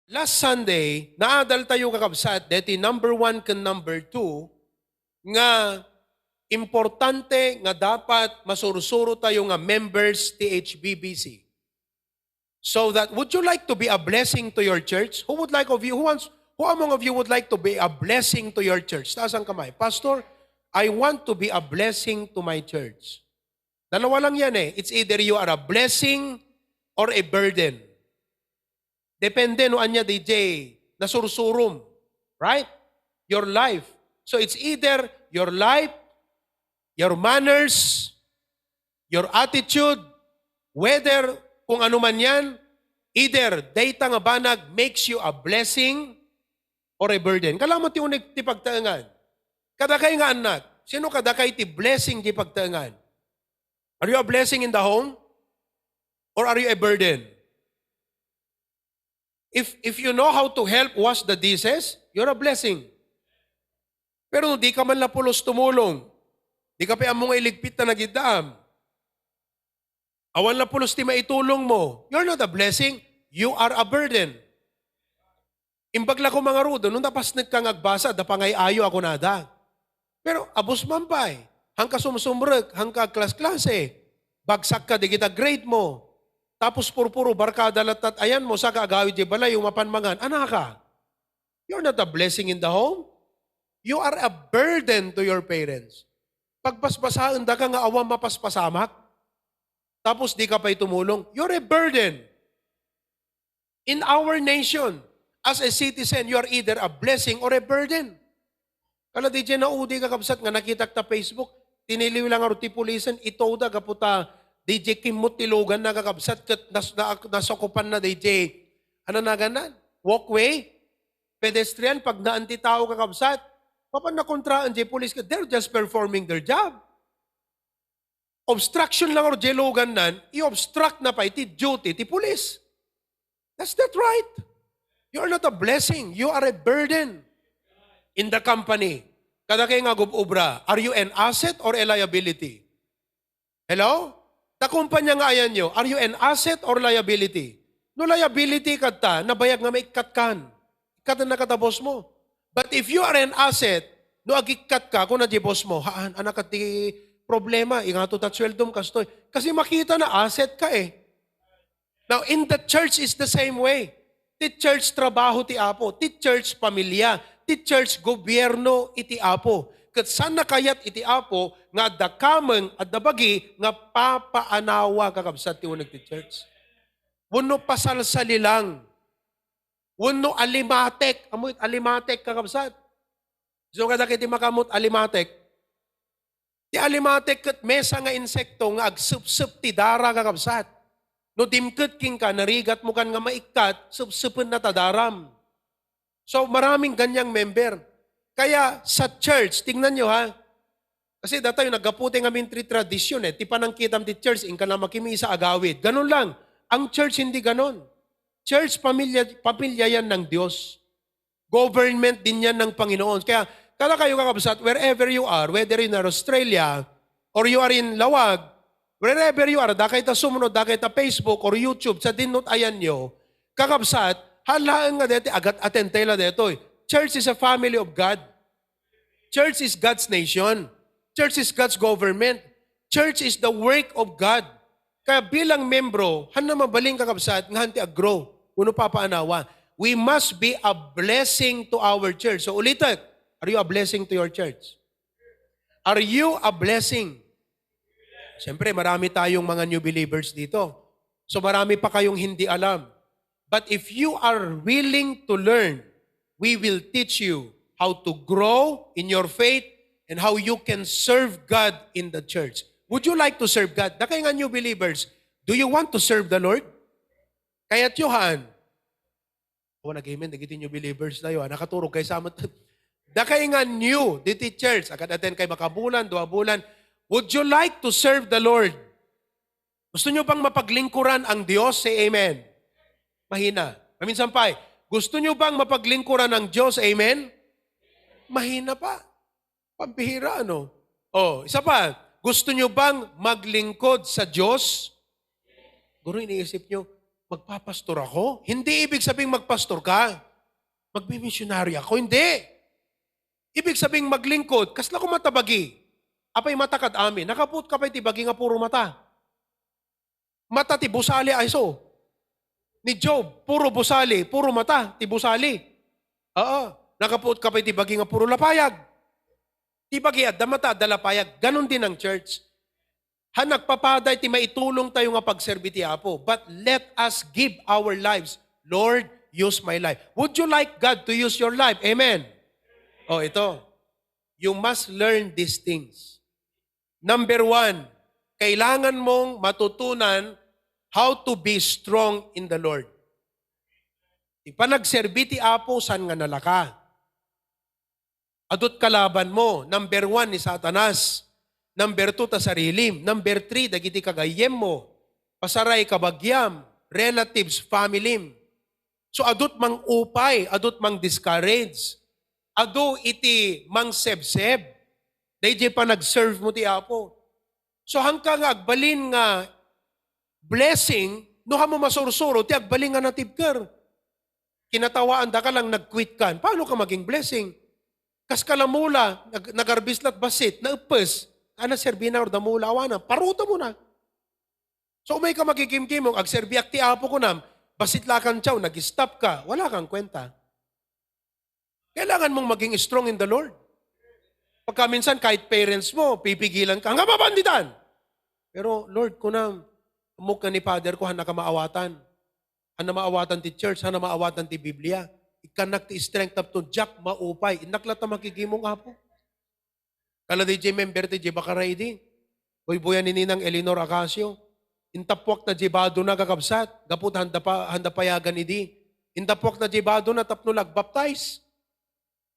Last Sunday, naadal tayo kakabsat, deti number 1 kan number 2, nga importante nga dapat masursuro tayo nga members ti HBBC. So that, would you like to be a blessing to your church? Who would like of you, who among of you would like to be a blessing to your church? Taas ang kamay. Pastor, I want to be a blessing to my church. Dalawa lang yan eh. It's either you are a blessing or a burden. Depende no anya DJ na sursurum, right? Your life. So it's either your life, your manners, your attitude, whether kung ano man yan, either data nga banag makes you a blessing or a burden. Kalamot yung ti pagtaangan. Kadakay nga anak. Sino kadakay ti blessing ti pagtaangan? Are you a blessing in the home? Or are you a burden? If you know how to help wash the dishes, you're a blessing. Pero di ka man lapulos tumulong. Di ka pa among iligpit na nagidam. Awan lapulos ti maitulong mo. You're not a blessing. You are a burden. Imbagla ko mga rudo, nung tapas nagkangagbasa, da pangay ayo ako nada. Pero abos man pa eh. Hangka sumsumrek, hangka klas-klase. Bagsak ka, di kita grade mo. Tapos purpuro, barkada latat, ayan mo, sa kaagawid di balay, yung mapanmangan, anak ka. You're not a blessing in the home. You are a burden to your parents. Pagpaspasahan da ka nga awam mapaspasamak, tapos di ka pa'y tumulong, you're a burden. In our nation, as a citizen, you are either a blessing or a burden. Kala di dyan naudi ka kapsat nga nakita ta Facebook, tiniliw lang ang pulisan, ito da kaputa, DJ Kimut tilugan na kakabsat kat nasokupan na DJ. Ano na ganan? Walkway? Pedestrian? Pag naanti tao kakabsat? Papan na kontraan DJ police ka? They're just performing their job. Obstruction lang or jelugan nan, i-obstruct na pa iti duty ti police. That's not right. You are not a blessing. You are a burden in the company. Kada kayo nga gubobra, are you an asset or a liability? Hello? Takumpanya nga ayan nyo, are you an asset or liability? No liability ka ta, nabayag nga may ikatkan. Ikat na nakatabos mo. But if you are an asset, no agikat ka kung nadibos mo, haan, anak at di problema, ingato tatsweldom kastoy. Kasi makita na asset ka eh. Now, in the church is the same way. Ti church trabaho ti apo, ti church pamilya, ti church gobyerno iti apo. Kat saan nakayat iti apo, nga dakameng at dabagi, nga papaanawa kakabsat ti unag ti church. Wano pasalsali lang. Wano alimatek. Amoy alimatek kakabsat. So kada kiti makamot alimatek. Ti alimatek kat mesa nga insekto nga agsup-sup ti dara kakabsat. No dimket king ka, narigat mo kan nga maikat, sup-supin na tadaram. So maraming ganyang member. Kaya sa church, tingnan nyo ha, kasi datayo nagaputi nga mintri tradisyon eh, ti panangkitam ti church, ingka na makimi sa agawid. Ganun lang. Ang church hindi ganun. Church, pamilya yan ng Diyos. Government din yan ng Panginoon. Kaya, kada kayo kakabsat, wherever you are, whether in Australia, or you are in Lawag, wherever you are, dakay ta sumunod, dakay ta Facebook or YouTube, sa dinot ayan nyo, kakabsat, halaan nga dito, agat atentela dito eh. Church is a family of God. Church is God's nation. Church is God's government. Church is the work of God. Kaya bilang membro, han na mabaling kakabsat, nga hanti aggrow. Uno papaanawa. We must be a blessing to our church. So ulitin, are you a blessing to your church? Are you a blessing? Siyempre, marami tayong mga new believers dito. So marami pa kayong hindi alam. But if you are willing to learn, we will teach you how to grow in your faith and how you can serve God in the church. Would you like to serve God? Dakay nga new believers, do you want to serve the Lord? Kaya't Yohan, nag-amen, nagitin new believers na yun, nakaturog kay samat. Dakay nga new, diti church, agad atin kay makabulan, 2 bulan, would you like to serve the Lord? Gusto nyo bang mapaglingkuran ang Diyos? Say amen. Mahina. Maminsan pa gusto nyo bang mapaglingkuran ng Diyos? Amen? Mahina pa. Pambihira, ano? Isa pa. Gusto nyo bang maglingkod sa Diyos? Guro, iniisip nyo, magpapastor ako? Hindi ibig sabing magpastor ka. Magmimisyonary ako? Hindi. Ibig sabing maglingkod, kasla ko matabagi. Apay matakad amin. Nakaput ka pa itibagi nga puro mata. Mata ti busali ay so. Ni Job, puro busali, puro mata, ti busali. Oo. Nakaput ka pa itibagi nga puro lapayag. Tibagi at damata, dalapayag. Ganon din ang church. Nagpapaday ti maitulong tayo nga pagserbi ti Apo. But let us give our lives. Lord, use my life. Would you like God to use your life? Amen. Oh, ito. You must learn these things. Number 1, kailangan mong matutunan how to be strong in the Lord. Ipanagserbi ti Apo, san nga nalaka? Adot kalaban mo. Number 1 ni Satanas. Number 2, ta sarilim. Number 3, dagiti kagayem mo. Pasaray kabagyam. Relatives, family. So adot mang upay, adot mang discourage. Ado iti mang sebseb. Dahil pa nag-serve mo ti Apo. So hangka nga agbalin nga blessing, no mo masursuro, ti agbalin nga natibker. Kinatawaan da ka lang nag-quit kan. Paano ka maging blessing? Kas kalamula, nagarbislat basit, naupes, ana serbina or damula awana, paruta mo na. So may ka magkikimkimong, agserbiak ti Apo ko nam, basit lakan tiyaw, nag-stop ka, wala kang kwenta. Kailangan mong maging strong in the Lord. Pagka minsan kahit parents mo, pipigilan ka, hanggang mabanditan. Pero Lord ko nam, umuk na ni Father ko, hana ka maawatan. Hana maawatan ti church, hana maawatan ti Biblia. Ikanak ti strength up to Jack, maupay. Inaklat na makikimong Apo. Kala di member ti Bakaray di. Buy-buyan ni Ninang Eleanor Acacio. Intapwak na jibado na kakabsat. Gaput handa payagan idi. Intapwak na jibado na tapno nagbaptize.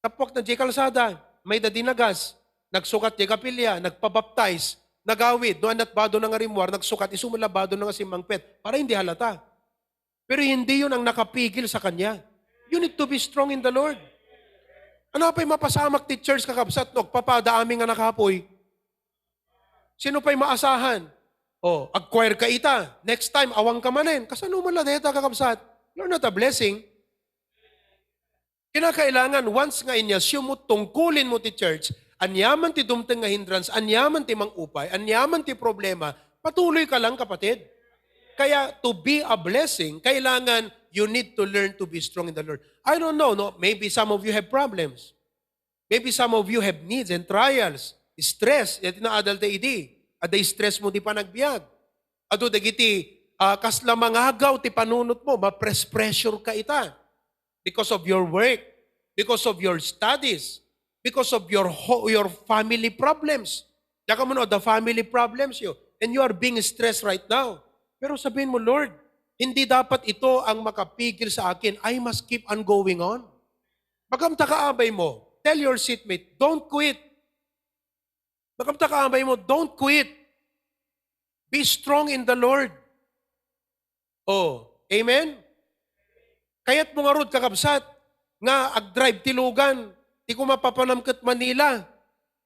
Tapwak na kalsada. May dadinagas. Nagsukat di kapilya. Nagpabaptize. Nagawid. Doon at bado ng arimwar. Nagsukat. Isumulabado ng asimangpet. Para hindi halata. Pero hindi yun ang nakapigil sa kanya. You need to be strong in the Lord. Ano pa'y mapasamak ti church kakabsat, nagpapada-aming nga nakapoy? Sino pa'y maasahan? O, acquire ka ita. Next time, awang ka manin. Kasano mo lang deta kakabsat? You're not a blessing. Kinakailangan, once nga inyasyo mo, tungkulin mo ti church, anyaman ti dumteng nga hindrance, anyaman ti mangupay, anyaman ti problema, patuloy ka lang kapatid. Kaya to be a blessing, kailangan you need to learn to be strong in the Lord. I don't know, no? Maybe some of you have problems. Maybe some of you have needs and trials, stress, iti na adult idi. Aday stress mo di pa nagbiag. Ado dagiti kasla mangagaw ti panunot mo, ma-pressure ka ita. Because of your work, because of your studies, because of your family problems. Daka mo no, the family problems you. And you are being stressed right now. Pero sabihin mo, Lord, hindi dapat ito ang makapigil sa akin. I must keep on going on. Magamta kaabay mo, tell your seatmate, don't quit. Magamta kaabay mo, don't quit. Be strong in the Lord. Oh, amen? Kaya't mo nga rod kakabsat, nga ag-drive tilugan, di ko mapapanamkat Manila.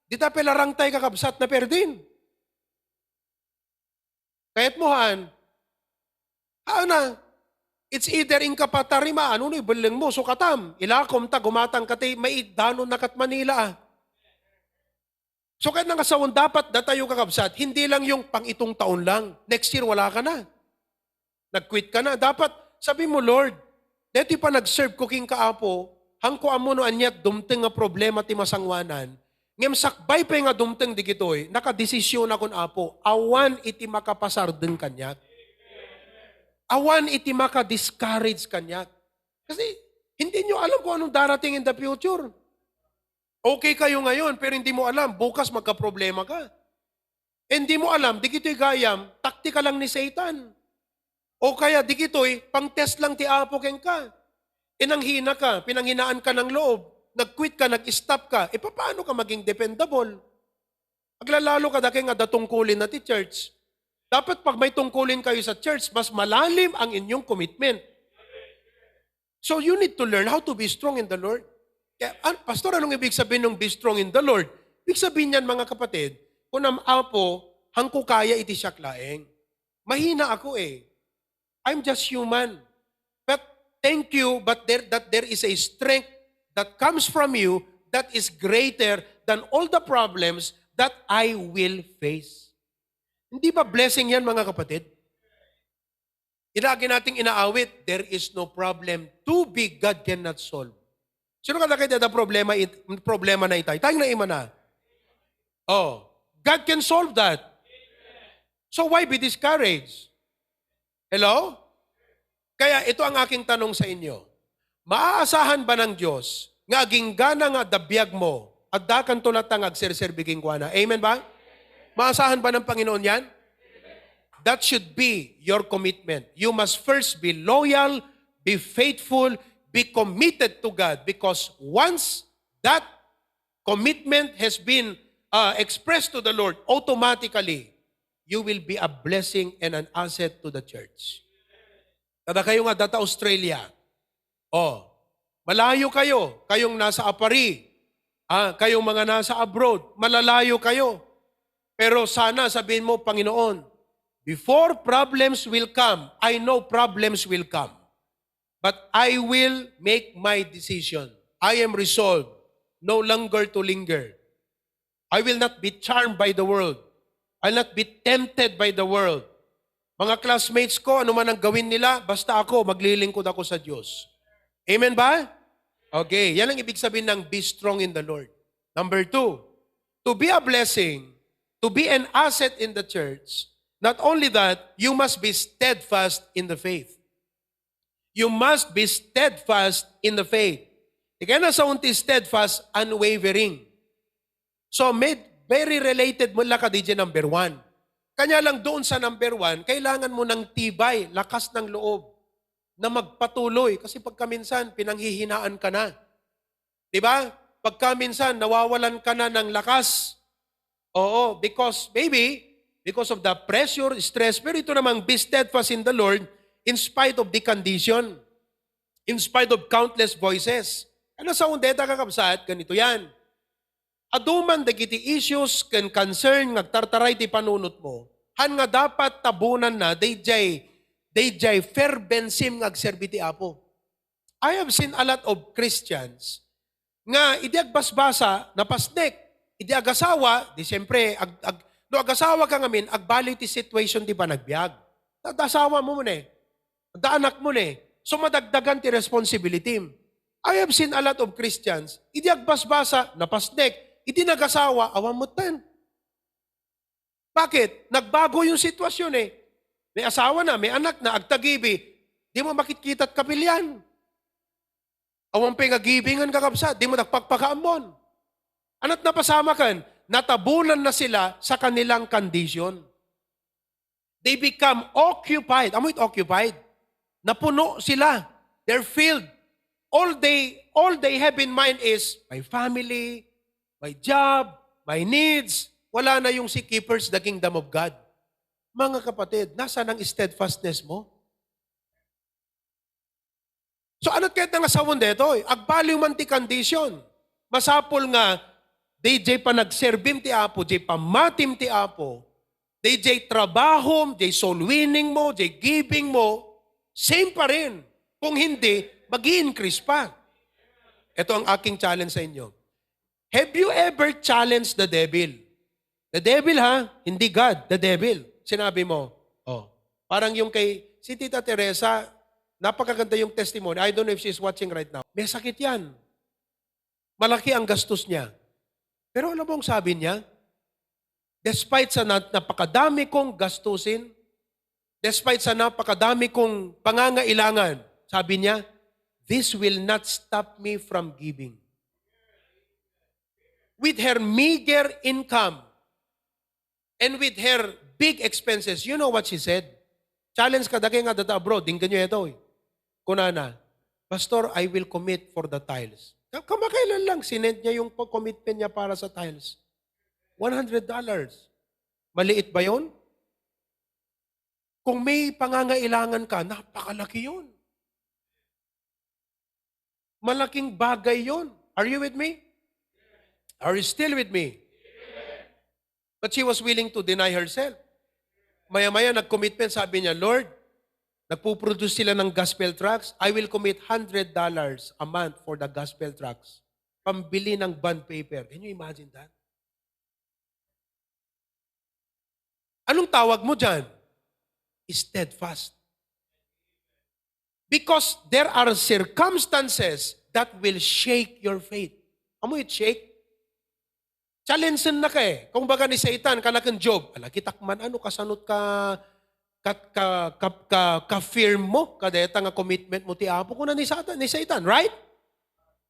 Di ta pelarang tayo kakabsat na perdin. Kaya't mo haan, ana, it's either in kapatarima, ano na ibaling mo, sukatam, ilakom ta, gumatang kati, may danon na kat Manila. So kahit nangasawon, dapat na tayo kakabsat, hindi lang yung pang itong taon lang. Next year, wala ka na. Nag-quit ka na. Dapat, sabi mo, Lord, dito pa nag-serve ko king kaapo, hangko amuno anyat dumteng nga problema ti masangwanan, ngem sakbay pa nga dumteng di gitoy, nakadesisyon akon apo, awan iti makapasardeng kanyat. Awan iti maka-discourage kanya. Kasi hindi nyo alam kung anong darating in the future. Okay kayo ngayon, pero hindi mo alam, bukas magka-problema ka. Hindi mo alam, di kito'y gayam, taktika lang ni Satan. O kaya di kito'y pang-test lang ti Apo keng ka. Inanghina ka, pinanghinaan ka ng loob, nag-quit ka, nag-stop ka, paano ka maging dependable? Aglalalo ka dahil nga datungkulin na ti church. Dapat pag may tungkulin kayo sa church, mas malalim ang inyong commitment. So you need to learn how to be strong in the Lord. Kaya, Pastor, anong ibig sabihin ng be strong in the Lord? Ibig sabihin yan, mga kapatid, kung ang Apo, hangko kaya iti siya klaeng. Mahina ako eh. I'm just human. But thank you, but there is a strength that comes from you that is greater than all the problems that I will face. Hindi ba blessing yan, mga kapatid? Ilagi nating inaawit, there is no problem too big God cannot solve. Sino ka nakita na problema na itay? Tayong naima na. Oh, God can solve that. So why be discouraged? Hello? Kaya ito ang aking tanong sa inyo. Maaasahan ba ng Diyos nga ginggana nga dabiyag mo at dakan tulatang agserserbiging kuana? Amen ba? Maasahan ba ng Panginoon yan? That should be your commitment. You must first be loyal, be faithful, be committed to God, because once that commitment has been expressed to the Lord, automatically, you will be a blessing and an asset to the church. Kada kayo nga data Australia, malayo kayo, kayong nasa apari, kayong mga nasa abroad, malalayo kayo. Pero sana sabihin mo, Panginoon, before problems will come, I know problems will come. But I will make my decision. I am resolved no longer to linger. I will not be charmed by the world. I will not be tempted by the world. Mga classmates ko, ano man ang gawin nila, basta ako, maglilingkod ako sa Diyos. Amen ba? Okay, yan ang ibig sabihin ng be strong in the Lord. Number 2, to be a blessing, to be an asset in the church, not only that, you must be steadfast in the faith. You must be steadfast in the faith. Kaya nasa unti steadfast, unwavering. So, very related mula ka DJ number 1. Kanya lang doon sa number 1, kailangan mo ng tibay, lakas ng loob, na magpatuloy. Kasi pagka minsan, pinanghihinaan ka na. Diba? Pagka minsan, nawawalan ka na ng lakas. Oo, because of the pressure, stress, pero ito namang be steadfast in the Lord in spite of the condition, in spite of countless voices. Ano sa undeta kakabsat, ganito yan. Aduman dagiti issues can concern ngagtartaray ti panunot mo, han nga dapat tabunan na, dayjay fervensim ngagserbi ti Apo. I have seen a lot of Christians nga idi agbasbasa na pasnek, idi agasawa, di siyempre, no agasawa ka ngamin, agbaliw ti situation di ba nagbiag. Dasawa mo muna daanak mo so madagdagan ti responsibility. I have seen a lot of Christians, idi agbasbasa, napasnek, idi nagasawa, awamutan. Bakit? Nagbago yung sitwasyon May asawa na, may anak na, agtagibi, di mo makikita't kapilyan. Awampay nga gibingan kakabsa, di mo nagpagpakaamon. Anat napasama kan, natabunan na sila sa kanilang condition. They become occupied. Amoy occupied. Napuno sila. They're filled. All they have in mind is my family, my job, my needs. Wala na yung si keepers the kingdom of God. Mga kapatid, nasaan ang steadfastness mo? So ano't kahit nga sawon dito, agbaliw man ti condition. Masapol nga, DJ pa nagserbim ti Apo, DJ pa matim ti Apo, DJ trabahom, DJ soul winning mo, DJ giving mo, same pa rin. Kung hindi, mag-i-increase pa. Ito ang aking challenge sa inyo. Have you ever challenged the devil? The devil hindi God, the devil. Sinabi mo, parang yung kay si Tita Teresa, napakaganda yung testimony. I don't know if she's watching right now. May sakit yan. Malaki ang gastos niya. Pero alam mo ang sabi niya? Despite sa napakadami kong gastusin, despite sa napakadami kong pangangailangan, sabi niya, this will not stop me from giving. With her meager income and with her big expenses, you know what she said? Challenge ka dagay nga data abroad, dinggan nyo ito. Kunana, Pastor, I will commit for the tiles. Kamakailan lang, sinend niya yung commitment niya para sa tiles. $100. Maliit ba yun? Kung may pangangailangan ka, napakalaki yun. Malaking bagay yun. Are you with me? Are you still with me? But she was willing to deny herself. Maya-maya nag-commitment, sabi niya, Lord, Nagpo-produce sila ng gospel tracts. I will commit $100 a month for the gospel tracts. Pambili ng bond paper. Can you imagine that? Anong tawag mo dyan? Steadfast. Because there are circumstances that will shake your faith. Amo it shake? Challenge na ka eh. Kung baga ni Satan, kanakang Job, ala kitakman, ano, kasanot ka-firm mo, kadeta nga commitment mo ti Apo ko na ni Satan, right?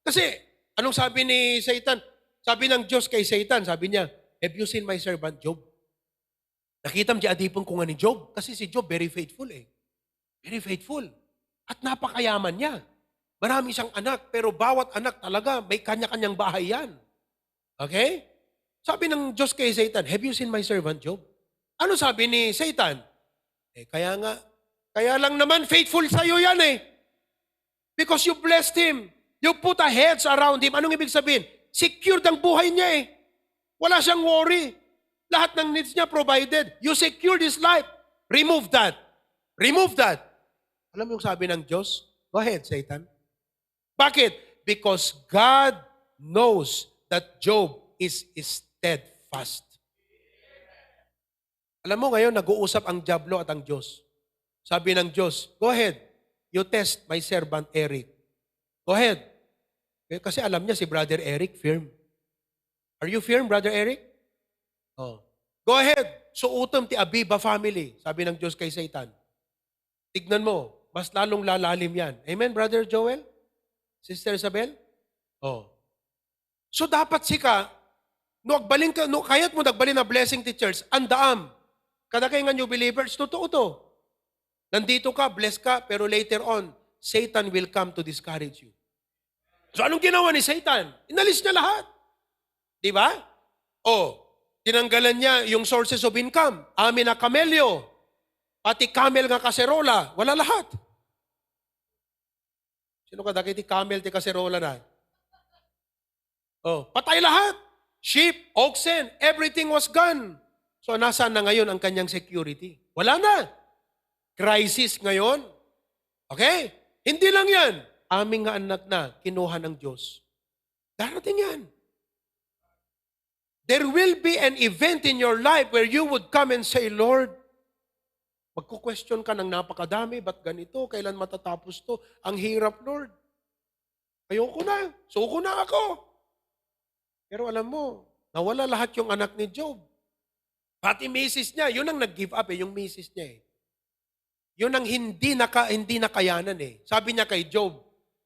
Kasi, anong sabi ni Satan? Sabi ng Diyos kay Satan, sabi niya, have you seen my servant Job? Nakita mo di adipon ko nga ni Job. Kasi si Job very faithful eh. Very faithful. At napakayaman niya. Marami siyang anak, pero bawat anak talaga may kanya-kanyang bahay yan. Okay? Sabi ng Diyos kay Satan, have you seen my servant Job? Ano sabi ni Satan? Kaya lang naman faithful sa'yo yan eh. Because you blessed him. You put a hedge around him. Anong ibig sabihin? Secured ang buhay niya eh. Wala siyang worry. Lahat ng needs niya provided. You secured his life. Remove that. Remove that. Alam mo yung sabi ng Diyos? Go ahead, Satan. Bakit? Because God knows that Job is steadfast. Alam mo ngayon, nag-uusap ang Diablo at ang Diyos. Sabi ng Diyos, go ahead, you test my servant Eric. Go ahead. Kasi alam niya si Brother Eric, firm. Are you firm, Brother Eric? Oh. Go ahead, suutom ti Abiba family. Sabi ng Diyos kay Satan. Tignan mo, mas lalong lalalim yan. Amen, Brother Joel? Sister Isabel? Oh. So dapat sika, kaya't mo nagbalin na blessing ti church, andaam. Kada kayo nga new believers, totoo to. Nandito ka, bless ka, pero later on, Satan will come to discourage you. So anong ginawa ni Satan? Inalis niya lahat. Di ba? Oh, tinanggalan niya yung sources of income. Amin na kamelyo. Pati camel nga kaserola. Wala lahat. Sino ka daki ti camel ti kaserola na? Oh, patay lahat. Sheep, oxen, everything was gone. So nasaan na ngayon ang kanyang security? Wala na. Crisis ngayon. Okay? Hindi lang yan. Aming nga anak na kinuha ng Diyos. Darating yan. There will be an event in your life where you would come and say, Lord, magku-question ka ng napakadami, ba't ganito? Kailan matatapos to? Ang hirap, Lord. Ayoko na. Suko na ako. Pero alam mo, nawala lahat yung anak ni Job. Pati misis niya, yun ang nag-give up yung misis niya eh. Yun ang hindi nakayanan eh. Sabi niya kay Job,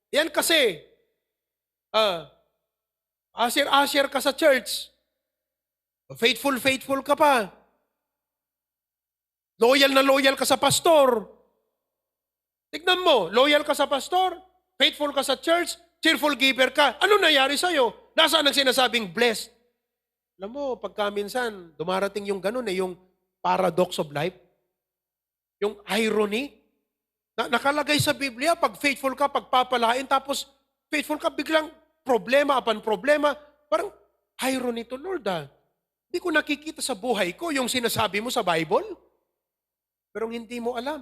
yan kasi, asir-asir ka sa church. Faithful ka pa. Loyal ka sa pastor. Tignan mo, loyal ka sa pastor, faithful ka sa church, cheerful giver ka. Ano nangyari sa'yo? Nasaan ang sinasabing blessed? Alam mo, pagka minsan, dumarating yung ganun yung paradox of life. Yung irony. Nakalagay sa Biblia, pag faithful ka, pagpapalain, tapos faithful ka, biglang problema upon problema. Parang irony to, Lord Hindi ko nakikita sa buhay ko yung sinasabi mo sa Bible. Pero hindi mo alam.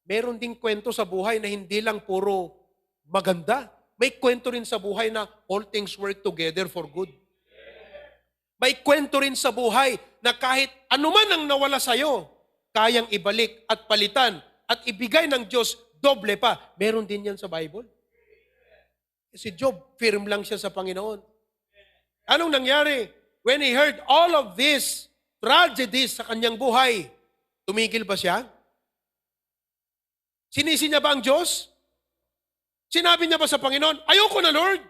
Meron ding kwento sa buhay na hindi lang puro maganda. May kwento rin sa buhay na all things work together for good. May kwento rin sa buhay na kahit anuman ang nawala sa'yo, kayang ibalik at palitan at ibigay ng Diyos doble pa. Meron din yan sa Bible. Si Job, firm lang siya sa Panginoon. Anong nangyari? When he heard all of these tragedies sa kanyang buhay, tumigil ba siya? Sinisi niya ba ang Diyos? Sinabi niya ba sa Panginoon, ayoko na, Lord?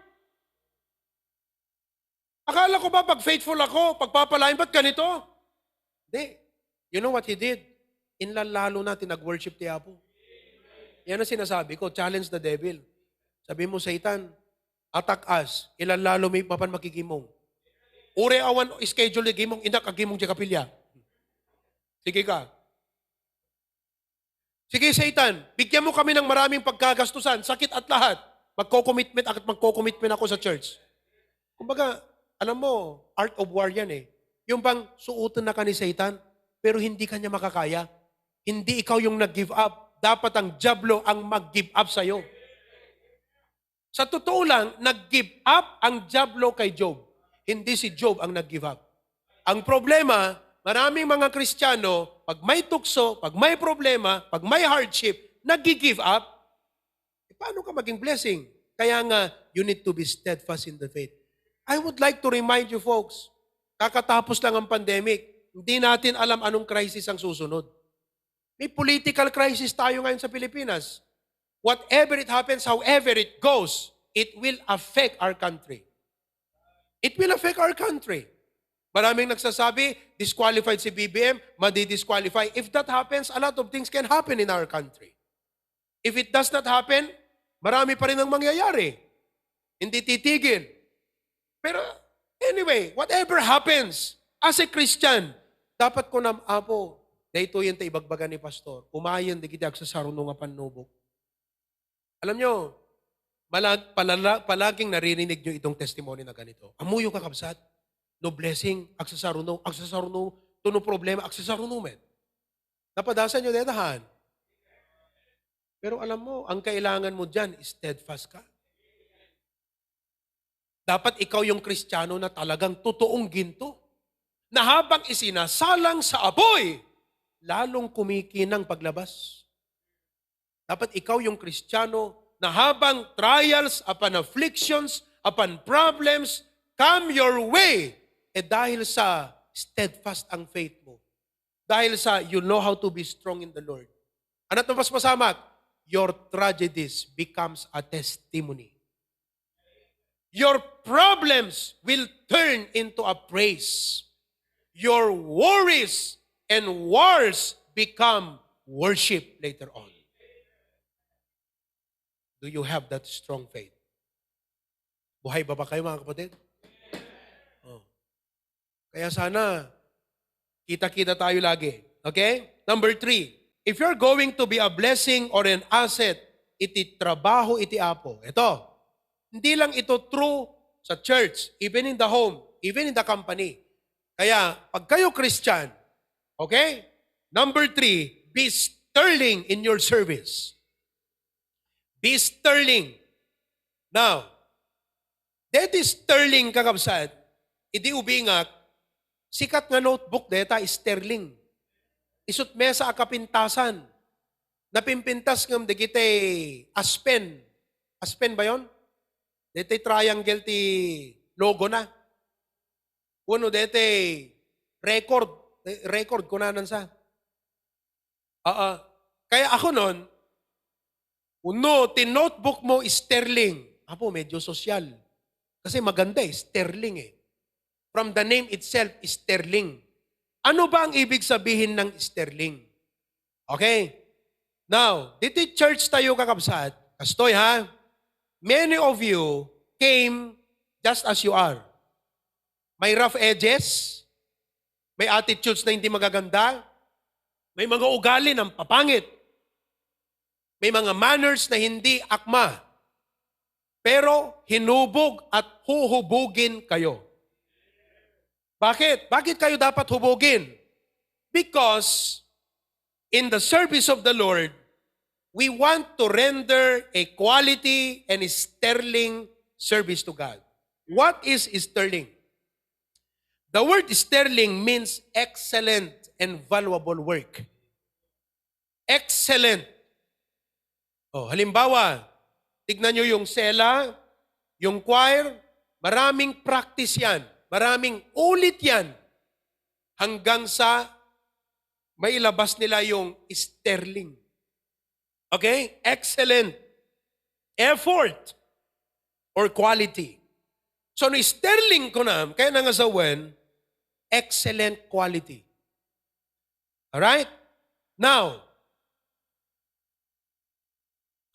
Akala ko ba pag faithful ako, pagpapalain, ba't ganito? Hindi. You know what he did? Inlalalo natin nag-worship ti Apo. Yan ang sinasabi ko, challenge the devil. Sabi mo, Satan, attack us, ilalalo may papan makikimong. Ure awan schedule ni gimong, indak agimong di kapilya. Sige ka. Sige, Satan, bigyan mo kami ng maraming pagkagastusan, sakit at lahat. Magko-commitment ako sa church. Kumbaga, alam mo, art of war yan eh. Yung bang suutan na ka ni Satan, pero hindi kanya makakaya. Hindi ikaw yung nag-give up. dapat ang dyablo ang mag-give up sa'yo. Sa totoo lang, nag-give up ang dyablo kay Job. Hindi si Job ang nag-give up. Ang problema, maraming mga Kristiyano, pag may tukso, pag may problema, pag may hardship, nag-give up. Paano ka maging blessing? Kaya nga, you need to be steadfast in the faith. I would like to remind you folks, kakatapos lang ang pandemic, hindi natin alam anong crisis ang susunod. May political crisis tayo ngayon sa Pilipinas. Whatever it happens, however it goes, it will affect our country. It will affect our country. Maraming nagsasabi, disqualified si BBM, madi-disqualify. If that happens, a lot of things can happen in our country. If it does not happen, marami pa rin ang mangyayari. Hindi titigil. Pero anyway, whatever happens, as a Christian, dapat ko na, apo, dahito yan ta ibagbagan ni Pastor. Umayan, di kita sa sarunong nga panubok. Alam nyo, palaging naririnig nyo itong testimony na ganito. Amuyo ka kabsat, no blessing, agsasaruno, tuno problema, agsasaruno men. Napadasan nyo detahan. Pero alam mo, ang kailangan mo dyan, steadfast ka. Dapat ikaw yung Kristiyano na talagang totoong ginto. Na habang isinasalang sa aboy, lalong kumikinang paglabas. Dapat ikaw yung Kristiyano na habang trials, upon afflictions, upon problems, come your way, dahil sa steadfast ang faith mo. Dahil sa you know how to be strong in the Lord. Ano ito mas masamak? Your tragedies becomes a testimony. Your problems will turn into a praise. Your worries and wars become worship later on. Do you have that strong faith? Buhay ba kayo mga kapatid? Oh. Kaya sana, kita-kita tayo lagi. Okay? Number 3, if you're going to be a blessing or an asset, iti trabaho, iti apo. Ito, hindi lang ito true sa church, even in the home, even in the company. Kaya, pag kayo Christian, okay? Number 3, be sterling in your service. Be sterling. Now, that is sterling kakabsat, idi ubingak, sikat nga notebook deta sterling. Isut mesa a kapintasan. Napimpintas ngam dagiti aspen. Aspen ba yon? Dete triangle ti logo na. Uno dete record kunanan sa. Kaya ako nun, uno, tin-notebook mo sterling. Apo, medyo sosyal. Kasi maganda sterling From the name itself, sterling. Ano ba ang ibig sabihin ng sterling? Okay? Now, dito church tayo kakabsat. Kastoy ha? Many of you came just as you are. May rough edges, may attitudes na hindi magaganda, may mga ugali ng papangit, may mga manners na hindi akma. Pero hinubog at huhubugin kayo. Bakit? Bakit kayo dapat hubugin? Because in the service of the Lord, we want to render a quality and sterling service to God. What is sterling? The word sterling means excellent and valuable work. Excellent. Halimbawa, tignan nyo yung sela, yung choir, maraming practice yan. Maraming ulit yan. Hanggang sa mailabas nila yung sterling. Okay? Excellent. Effort or quality. So, no sterling ko na, kaya nangasawan, excellent quality. Alright? Now,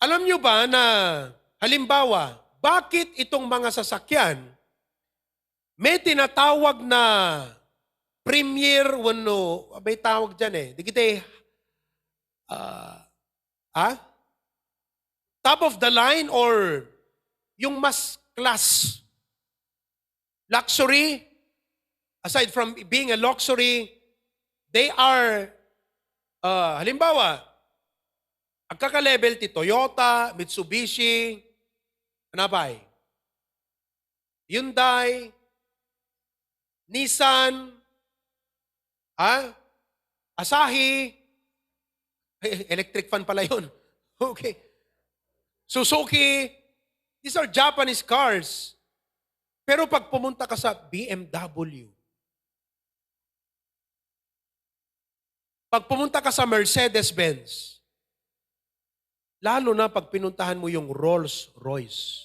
alam nyo ba na, halimbawa, bakit itong mga sasakyan, may tinatawag na premier, may tawag dyan Di kita top of the line or yung mas class. Luxury, aside from being a luxury, they are, halimbawa, Ang kaka-level ti Toyota, Mitsubishi, ano ba eh? Hyundai, Nissan, Asahi, electric fan pala yun. Okay. Suzuki, these are Japanese cars. Pero pag pumunta ka sa BMW, pag pumunta ka sa Mercedes-Benz, lalo na pag pinuntahan mo yung Rolls-Royce.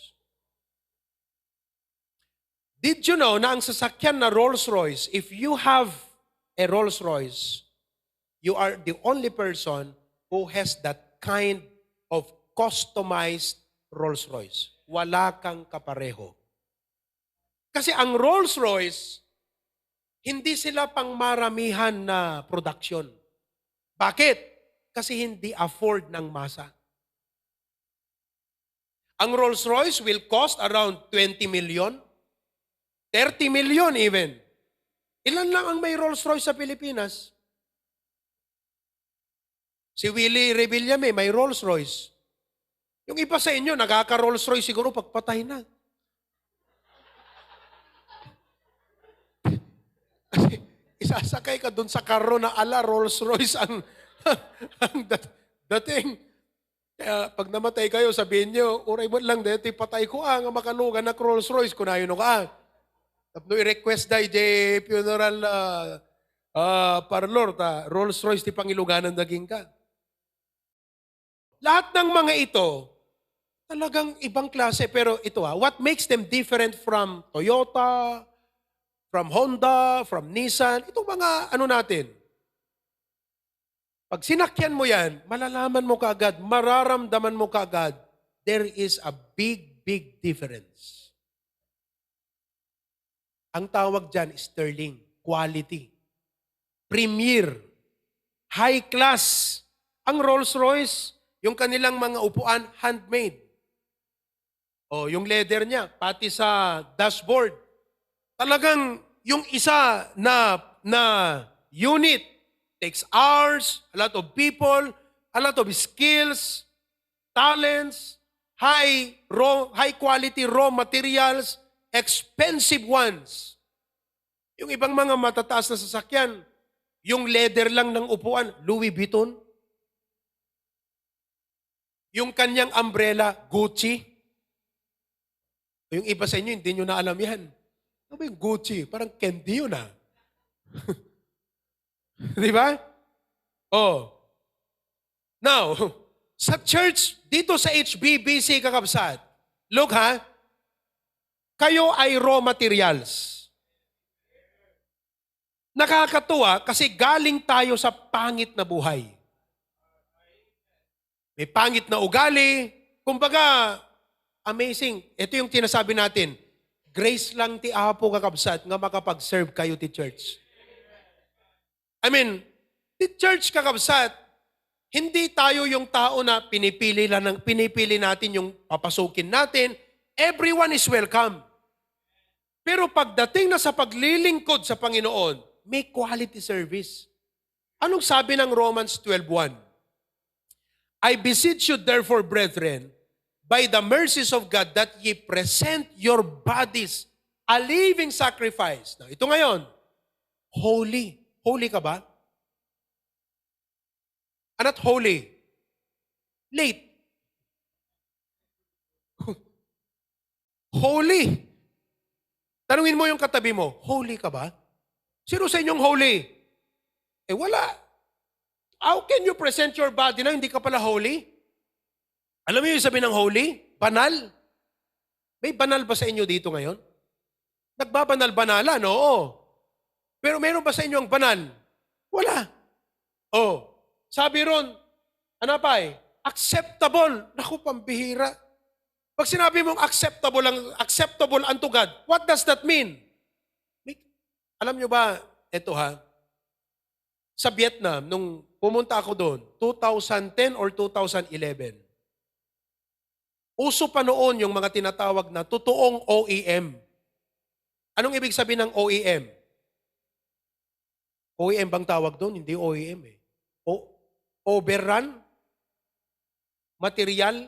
Did you know na ang sasakyan na Rolls-Royce, if you have a Rolls-Royce, you are the only person who has that kind of customized Rolls-Royce. Wala kang kapareho. Kasi ang Rolls-Royce, hindi sila pangmaramihan na production. Bakit? Kasi hindi afford ng masa. Ang Rolls-Royce will cost around 20 million, 30 million even. Ilan lang ang may Rolls-Royce sa Pilipinas? Si Willie Revillame may Rolls-Royce. Yung iba sa inyo, nagkaka-Rolls-Royce siguro pagpatay na. Isasakay ka dun sa karo na ala Rolls-Royce ang, dating. Kaya pag namatay kayo, sabihin nyo, uray mo lang dito, patay ko ang makanugan na Rolls-Royce kung nayon ka. Tapos i-request da iti funeral parlor, Rolls-Royce ti Pangiluganan daging ka. Lahat ng mga ito, talagang ibang klase. Pero ito what makes them different from Toyota, from Honda, from Nissan, itong mga ano natin. Pag sinakyan mo yan, malalaman mo kaagad, mararamdaman mo kaagad, there is a big, big difference. Ang tawag dyan, sterling, quality, premier, high class. Ang Rolls-Royce, yung kanilang mga upuan, handmade. O, yung leather niya, pati sa dashboard. Talagang yung isa na unit takes hours, a lot of people, a lot of skills, talents, high quality raw materials, expensive ones. Yung ibang mga matataas na sasakyan, yung leather lang ng upuan, Louis Vuitton. Yung kanyang umbrella, Gucci. Yung iba sa inyo, hindi nyo na alam yan. Ano ba yung Gucci? Parang candy yun Di ba? Oh. Now, sa church, dito sa HBBC Kakabsat, look kayo ay raw materials. Nakakatuwa kasi galing tayo sa pangit na buhay. May pangit na ugali. Kumbaga, amazing. Ito yung tinasabi natin. Grace lang ti Apo Kakabsat nga makapag-serve kayo ti church. I mean, ti church Kakabsat, hindi tayo yung tao na pinipili natin yung papasukin natin. Everyone is welcome. Pero pagdating na sa paglilingkod sa Panginoon, may quality service. Anong sabi ng Romans 12:1? I beseech you therefore, brethren, by the mercies of God, that ye present your bodies a living sacrifice. Now, ito ngayon, holy. Holy ka ba? Not holy. Late. Holy. Tanungin mo yung katabi mo, holy ka ba? Sino sa inyong holy? Wala. How can you present your body na hindi ka pala holy? Alam mo yung sabi ng holy? Banal. May banal ba sa inyo dito ngayon? Nagbabanal-banalan, oo. Pero meron ba sa inyo ang banal? Wala. Oh, sabi ron, acceptable. Naku, pambihira. Pag sinabi mong acceptable unto God, what does that mean? Alam nyo ba, ito sa Vietnam, nung pumunta ako doon, 2010 or 2011, uso pa noon yung mga tinatawag na totoong OEM. Anong ibig sabihin ng OEM? OEM bang tawag doon? Hindi OEM Overrun? material,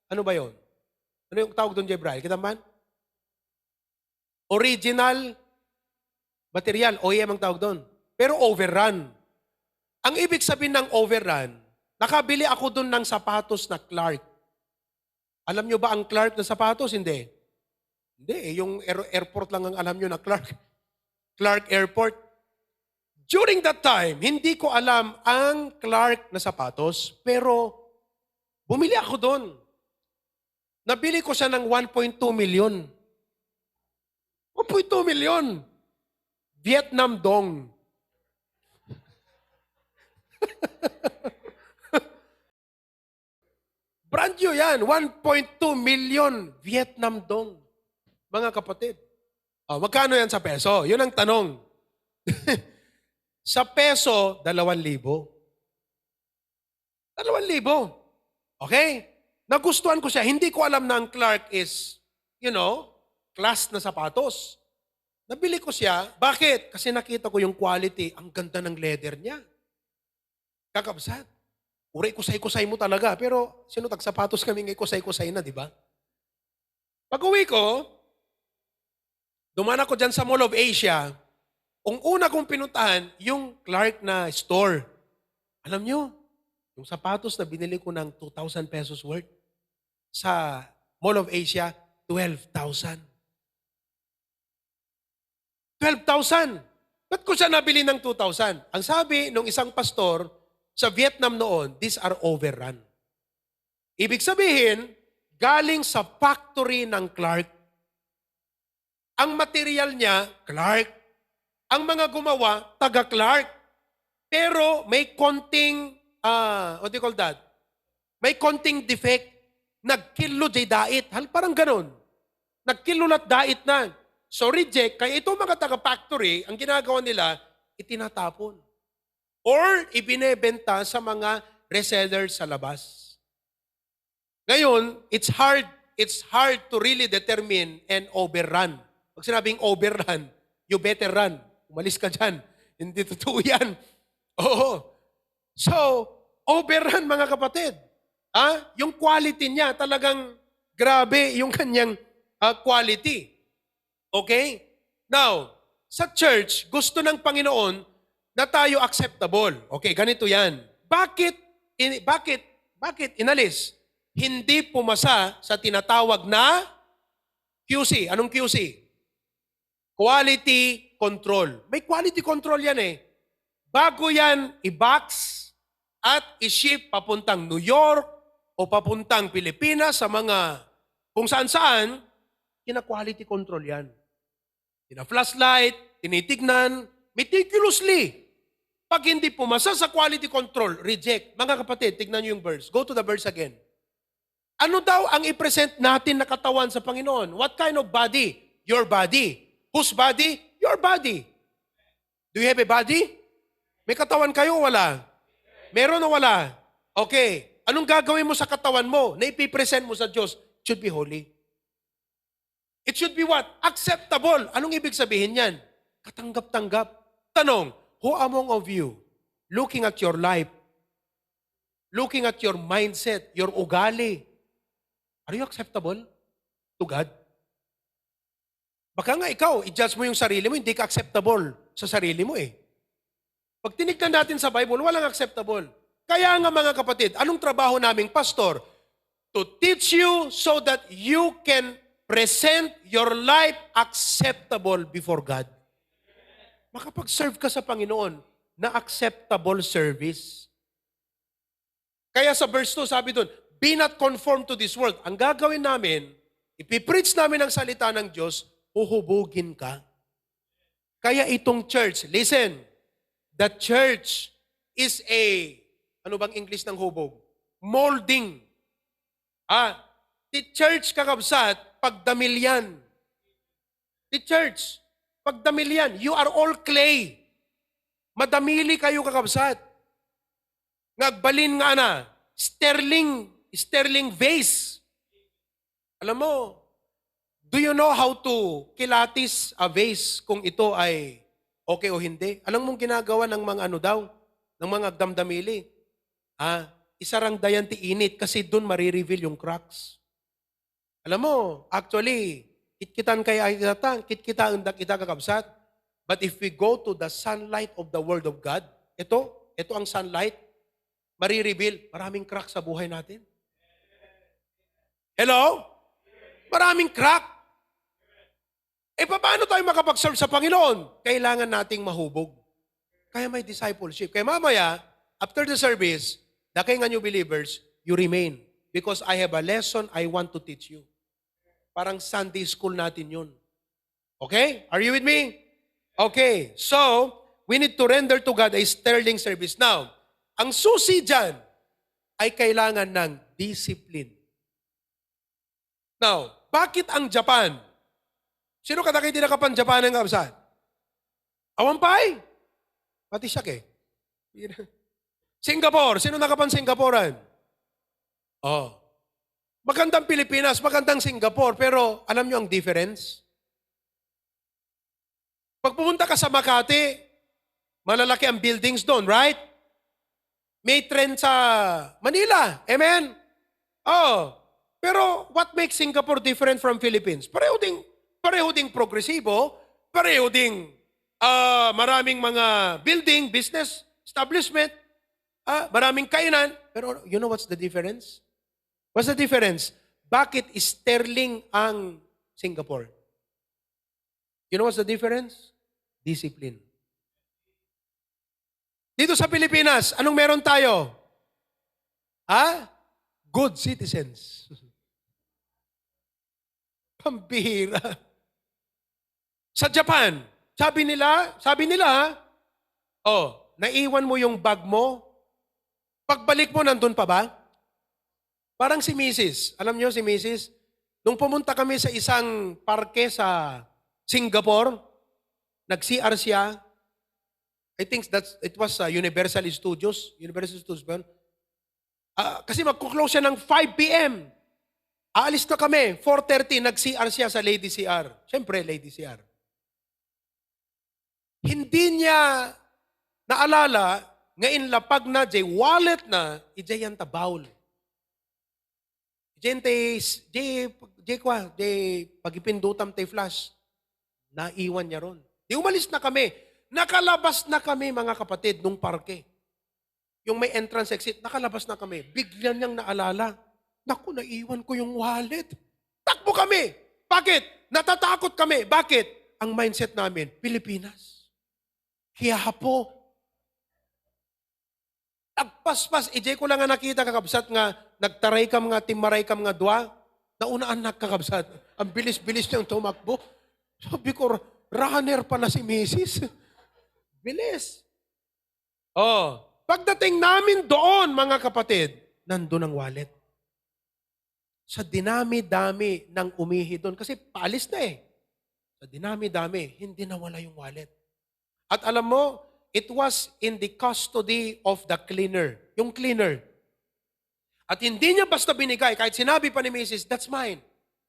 ano ba yon? Ano yung tawag doon, Jebrail? Kita man? Original material, OEM ang tawag doon. Pero overrun. Ang ibig sabihin ng overrun, nakabili ako doon ng sapatos na Clark. Alam nyo ba ang Clark na sapatos? Hindi. Hindi, yung airport lang ang alam nyo na Clark. Clark Airport. During that time, hindi ko alam ang Clark na sapatos, pero bumili ako doon. Nabili ko siya ng 1.2 million. 1.2 million. Vietnam dong. Brand new yan. 1.2 million Vietnam dong. Mga kapatid. Oh, magkano yan sa peso? Yun ang tanong. Sa peso, 2,000. 2,000. Okay? Nagustuhan ko siya. Hindi ko alam na ang Clark is, class na sapatos. Nabili ko siya. Bakit? Kasi nakita ko yung quality. Ang ganda ng leather niya. Kakabsat. Uri, kusay-kusay mo talaga. Pero, sino tagsapatos kami ngay kusay-kusay na, di ba? Pag-uwi ko, dumaan ako dyan sa Mall of Asia. Ang una kong pinuntahan, yung Clark na store. Alam nyo, yung sapatos na binili ko ng 2,000 pesos worth, sa Mall of Asia, 12,000. 12,000. Ba't ko siya nabili ng 2,000? Ang sabi ng isang pastor sa Vietnam noon, these are overrun. Ibig sabihin, galing sa factory ng Clark. Ang material niya, Clark. Ang mga gumawa, taga-Clark. Pero may konting, what do you call that? May konting defect. Nagkilo jay dait. Parang ganon. Nagkilulat dait na. So reject. Kaya itong mga taga-factory, ang ginagawa nila, itinatapon. Or ibinebenta sa mga resellers sa labas. Ngayon, it's hard to really determine and overrun. Pag sinabing overrun, you better run. Umalis ka dyan. Hindi totoo yan. Oo. So, overrun mga kapatid. Yung quality niya, talagang grabe yung kanyang quality. Okay? Now, sa church, gusto ng Panginoon na tayo acceptable. Okay, ganito yan. Bakit inalis? Hindi pumasa sa tinatawag na QC. Anong QC? Quality control. May quality control yan eh. Bago yan i-box at i-ship papuntang New York o papuntang Pilipinas sa mga kung saan-saan, kina-quality control yan. Kina-flashlight, tinitignan, meticulously. Pag hindi pumasa sa quality control, reject. Mga kapatid, tignan niyo yung verse. Go to the verse again. Ano daw ang i-present natin na katawan sa Panginoon? What kind of body? Your body. Whose body? Your body. Do you have a body? May katawan kayo o wala? Meron o wala? Okay. Anong gagawin mo sa katawan mo na ipipresent mo sa Diyos? It should be holy. It should be what? Acceptable. Anong ibig sabihin yan? Katanggap-tanggap. Tanong, who among of you, looking at your life, looking at your mindset, your ugali, are you acceptable to God? Baka nga ikaw, i-judge mo yung sarili mo, hindi ka acceptable sa sarili mo eh. Pag tinignan natin sa Bible, walang acceptable. Kaya nga mga kapatid, anong trabaho naming pastor? To teach you so that you can present your life acceptable before God. Makapag-serve ka sa Panginoon na acceptable service. Kaya sa verse 2, sabi doon, be not conformed to this world. Ang gagawin namin, ipipreach namin ang salita ng Diyos, uhubugin ka. Kaya itong church, listen, the church is a, ano bang English ng hubog? Molding. The church kakabsat, pagdamilyan. The church, pagdamilyan. You are all clay. Madamili kayo kakabsat. Ngagbalin nga na, sterling vase. Alam mo, do you know how to kilatis a vase kung ito ay okay o hindi? Alam mong ginagawa ng mga ano daw, ng mga damdamili? isarang dayan ti init kasi doon marireveal yung cracks. Alam mo, actually, kitkitan kaya kitkitaan da kita kakabsat. But if we go to the sunlight of the Word of God, ito ang sunlight, marireveal, maraming crack sa buhay natin. Hello? Maraming crack. Paano tayo makapag-serve sa Panginoon? Kailangan nating mahubog. Kaya may discipleship. Kaya mamaya, after the service, dakay nga new believers, you remain. Because I have a lesson I want to teach you. Parang Sunday school natin yun. Okay? Are you with me? Okay. So, we need to render to God a sterling service. Now, ang susi dyan ay kailangan ng discipline. Now, bakit ang Japan? Sino katakay di nakapan Japan ng kapsat? Awampay? Pati siya ke. Singapore. Sino nakapan Singaporean? Oh. Magandang Pilipinas, magandang Singapore, pero alam nyo ang difference? Pag pumunta ka sa Makati, malalaki ang buildings doon, right? May trend sa Manila. Amen? Oh. Pero what makes Singapore different from Philippines? Pareho ding progresibo, pareho ding maraming mga building, business establishment, maraming kainan. Pero you know what's the difference? What's the difference? Bakit sterling ang Singapore? You know what's the difference? Discipline. Dito sa Pilipinas, anong meron tayo? Good citizens. Pambihira. Sa Japan, sabi nila, naiwan mo yung bag mo, pagbalik mo, nandun pa ba? Parang si Mrs. Alam nyo si Mrs.? Nung pumunta kami sa isang parke sa Singapore, nag-CR siya. I think it was Universal Studios. Universal Studios ba? Kasi magkuklose siya ng 5 p.m. Aalis na kami. 4:30, nag-CR siya sa Lady CR. Siyempre, Lady CR. Hindi niya naalala, ngayon lapag na, wallet na, ijayan tabawl. Pagipindutam tay flash, naiwan niya ron. Di umalis na kami. Nakalabas na kami, mga kapatid, nung parke. Yung may entrance exit, nakalabas na kami. Bigla niyang naalala, naku, naiwan ko yung wallet. Takbo kami. Bakit? Natatakot kami. Bakit? Ang mindset namin, Pilipinas. Quiapo. Agpaspas, ko lang nga nakita kakabsat nga, nagtaray kam nga, timaray kam nga dua, naunaan nakakabsat. Ang bilis-bilis niyang tumakbo. Sabi ko, runner pala si Mrs. Bilis. Pagdating namin doon, mga kapatid, nandun ang wallet. Sa dinami-dami ng umihi doon, kasi paalis na eh. Sa dinami-dami, hindi nawala yung wallet. At alam mo, it was in the custody of the cleaner. Yung cleaner. At hindi niya basta binigay, kahit sinabi pa ni Mrs., that's mine.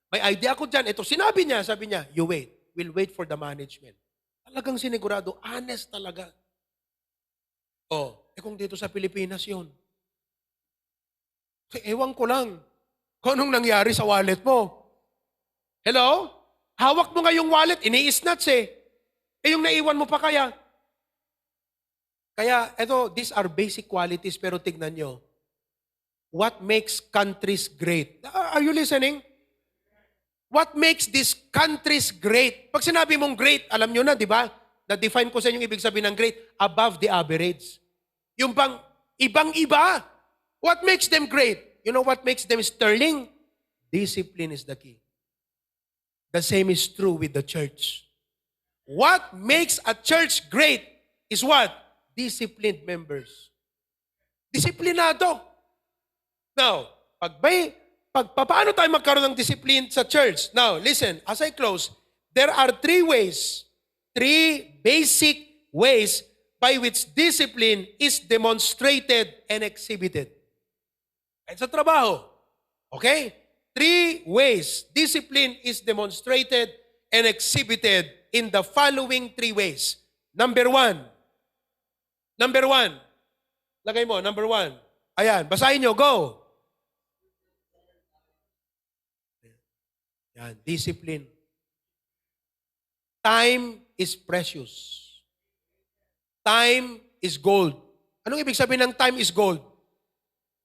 May idea ko dyan. Ito, sinabi niya, sabi niya, you wait. We'll wait for the management. Talagang sinigurado, honest talaga. Kung dito sa Pilipinas yun. Ewan ko lang kung anong nangyari sa wallet mo. Hello? Hawak mo nga yung wallet, ini-snatch eh. Yung naiwan mo pa kaya? Kaya, these are basic qualities, pero tignan nyo. What makes countries great? Are you listening? What makes these countries great? Pag sinabi mong great, alam nyo na, di ba? Na-define ko sa inyo yung ibig sabihin ng great, above the average. Yung bang ibang-iba. What makes them great? You know what makes them sterling? Discipline is the key. The same is true with the church. What makes a church great is what? Disciplined members. Disiplinado. Now, paano tayo magkaroon ng discipline sa church? Now, listen, as I close, there are 3 ways, 3 basic ways by which discipline is demonstrated and exhibited. Kahit sa trabaho. Okay? 3 ways discipline is demonstrated and exhibited in the following 3 ways. Number one. Lagay mo, number 1. Ayan, basahin nyo, go. Yan, discipline. Time is precious. Time is gold. Anong ibig sabihin ng time is gold?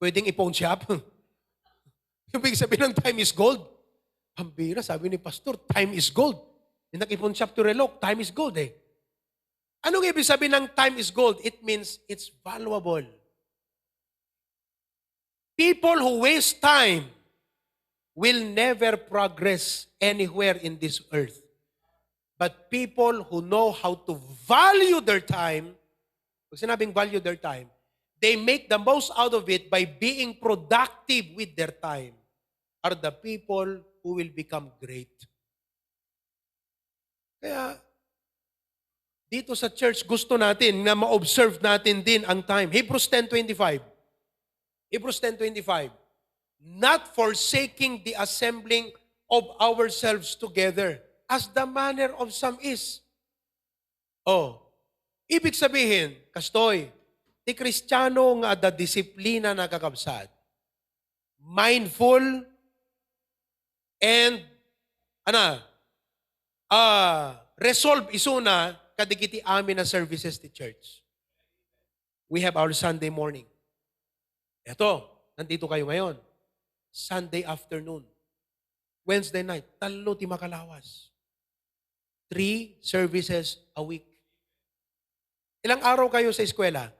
Pwedeng i-pawn shop? Yung ibig sabihin ng time is gold? Pambira, sabi ni Pastor, time is gold. Yung nag-ipon shop to relok, time is gold eh. Anong ibig sabihin ng time is gold? It means it's valuable. People who waste time will never progress anywhere in this earth. But people who know how to value their time, pag sinabing value their time, they make the most out of it by being productive with their time, are the people who will become great. Kaya, dito sa church, gusto natin na ma-observe natin din ang time. Hebrews 10:25. Hebrews 10:25. Not forsaking the assembling of ourselves together, as the manner of some is. Oh, ibig sabihin, kastoy, ti Kristiyano nga da disiplina na kakabsat. Mindful and resolve isuna kadigiti amin na services ti church. We have our Sunday morning. Eto, nandito kayo ngayon. Sunday afternoon. Wednesday night, talo ti makalawas. 3 services a week. Ilang araw kayo sa eskwela?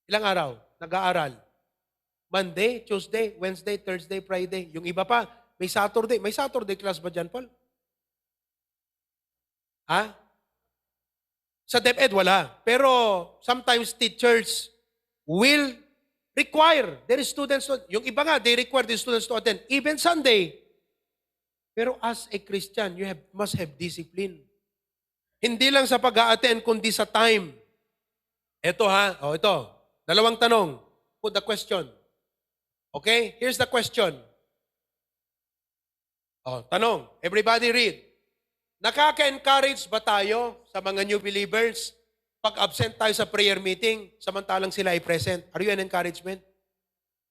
Ilang araw? Nag-aaral? Monday, Tuesday, Wednesday, Thursday, Friday. Yung iba pa, may Saturday. May Saturday class ba dyan, Paul? Ha? Sa DepEd, wala. Pero sometimes teachers will require their students to, yung iba nga, they require their students to attend. Even Sunday. Pero as a Christian, you must have discipline. Hindi lang sa pag-a-attend, kundi sa time. Ito ha, ito. Dalawang tanong. Put the question. Okay? Here's the question. Tanong. Everybody read. Nakaka-encourage ba tayo sa mga new believers pag absent tayo sa prayer meeting, samantalang sila ay present? Are you an encouragement?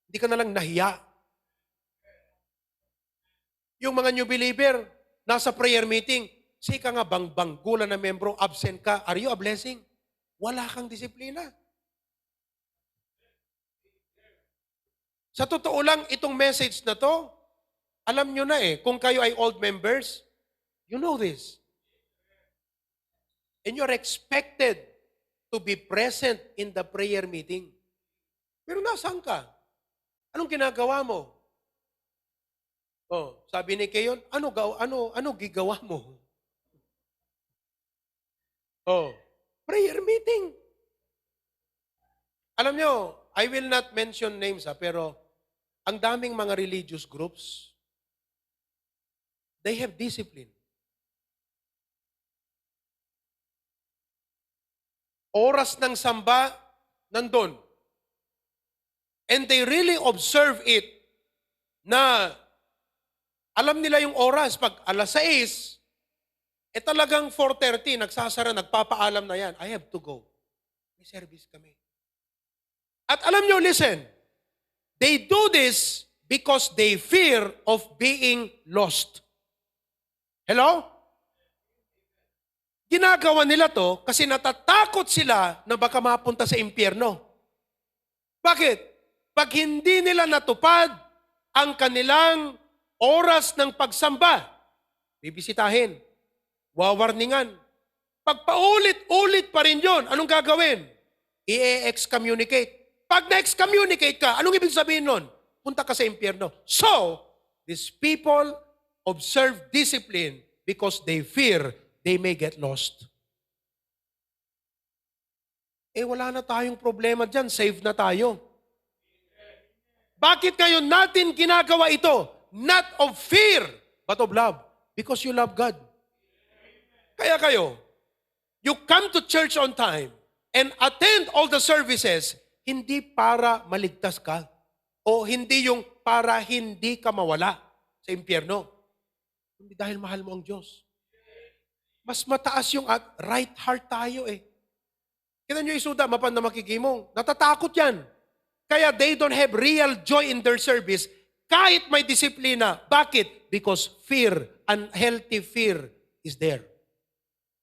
Hindi ka nalang nahiya. Yung mga new believer, nasa prayer meeting, sika nga banggulan na membro, absent ka, are you a blessing? Wala kang disiplina. Sa totoo lang, itong message na to, alam nyo na kung kayo ay old members, you know this. And you're expected to be present in the prayer meeting. Pero nasaan ka? Anong ginagawa mo? Sabi ni Keyon, ano gigawa mo? Prayer meeting. Alam nyo, I will not mention names pero ang daming mga religious groups, they have discipline. Oras ng samba, nandun. And they really observe it na alam nila yung oras. Pag alas 6, talagang 4:30, nagsasara, nagpapaalam na yan. I have to go. May service kami. At alam nyo, listen, they do this because they fear of being lost. Hello? Ginagawa nila to kasi natatakot sila na baka mapunta sa impyerno. Bakit? Pag hindi nila natupad ang kanilang oras ng pagsamba, bibisitahin, wawarningan. Pag paulit-ulit pa rin yun, anong gagawin? I-excommunicate. Pag na-excommunicate ka, anong ibig sabihin nun? Punta ka sa impyerno. So, these people observe discipline because they fear they may get lost. Wala na tayong problema dyan. Save na tayo. Bakit ngayon natin ginagawa ito? Not of fear, but of love. Because you love God. Kaya kayo, you come to church on time and attend all the services, hindi para maligtas ka o hindi yung para hindi ka mawala sa impyerno. Hindi dahil mahal mo ang Diyos. Mas mataas yung right heart tayo Kita nyo isuda, mapan na makikimong. Natatakot yan. Kaya they don't have real joy in their service kahit may disiplina. Bakit? Because fear, unhealthy fear is there.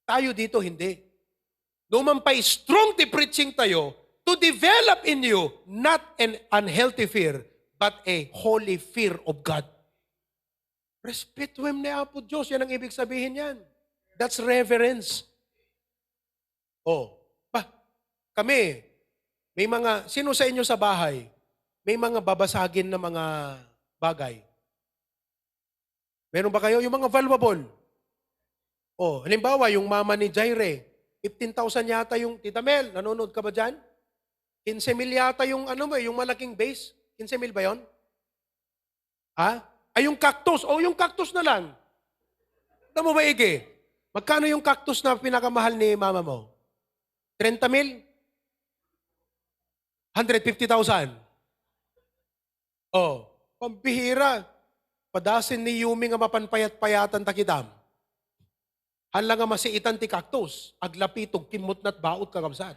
Tayo dito, hindi. Numan pa strong the preaching tayo to develop in you not an unhealthy fear, but a holy fear of God. Respetuem ni Apo Diyos. Yan ang ibig sabihin yan. That's reverence. Oh, kami, may mga, sino sa inyo sa bahay, may mga babasagin na mga bagay? Meron ba kayo? Yung mga valuable. Oh, halimbawa, yung mama ni Jaire, 15,000 yata yung, Tita Mel, nanonood ka ba dyan? 15 mil yata yung, yung malaking base. 15 mil ba yon? Ha? Ay, yung cactus. Oh, yung cactus na lang. Ano mo ba, Ige? Magkano yung cactus na pinakamahal ni mama mo? 30 mil? 150,000. Oh, pambihira. Padasin ni Yumi nga mapanpayat-payatan takitam. Hala nga masiitan ti cactus. Aglapitog kimot na't baot kakabsat.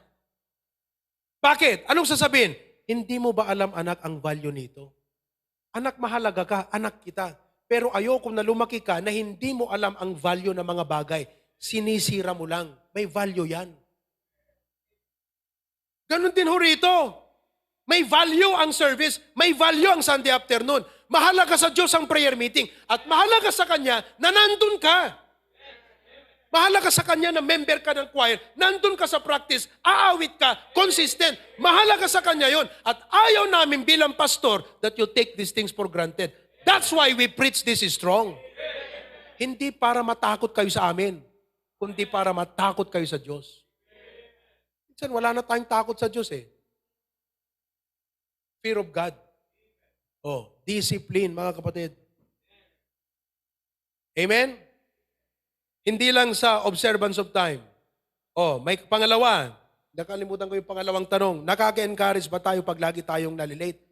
Bakit? Anong sasabihin? Hindi mo ba alam, anak, ang value nito? Anak, mahalaga ka. Anak kita. Pero ayoko na lumaki ka na hindi mo alam ang value ng mga bagay. Sinisira mo lang. May value yan. Ganon din ho rito. May value ang service. May value ang Sunday afternoon. Mahalaga sa Diyos ang prayer meeting. At mahalaga sa Kanya na nandun ka. Mahalaga sa Kanya na member ka ng choir. Nandun ka sa practice. Aawit ka. Consistent. Mahalaga sa Kanya yon. At ayaw namin bilang pastor that you take these things for granted. That's why we preach this is strong. Hindi para matakot kayo sa amin, kundi para matakot kayo sa Diyos. Minsan wala na tayong takot sa Diyos eh. Fear of God. Oh, discipline, mga kapatid. Amen? Hindi lang sa observance of time. Oh, may pangalawa. Nakalimutan ko yung pangalawang tanong. Nakaka-encourage ba tayo pag lagi tayong nalilate?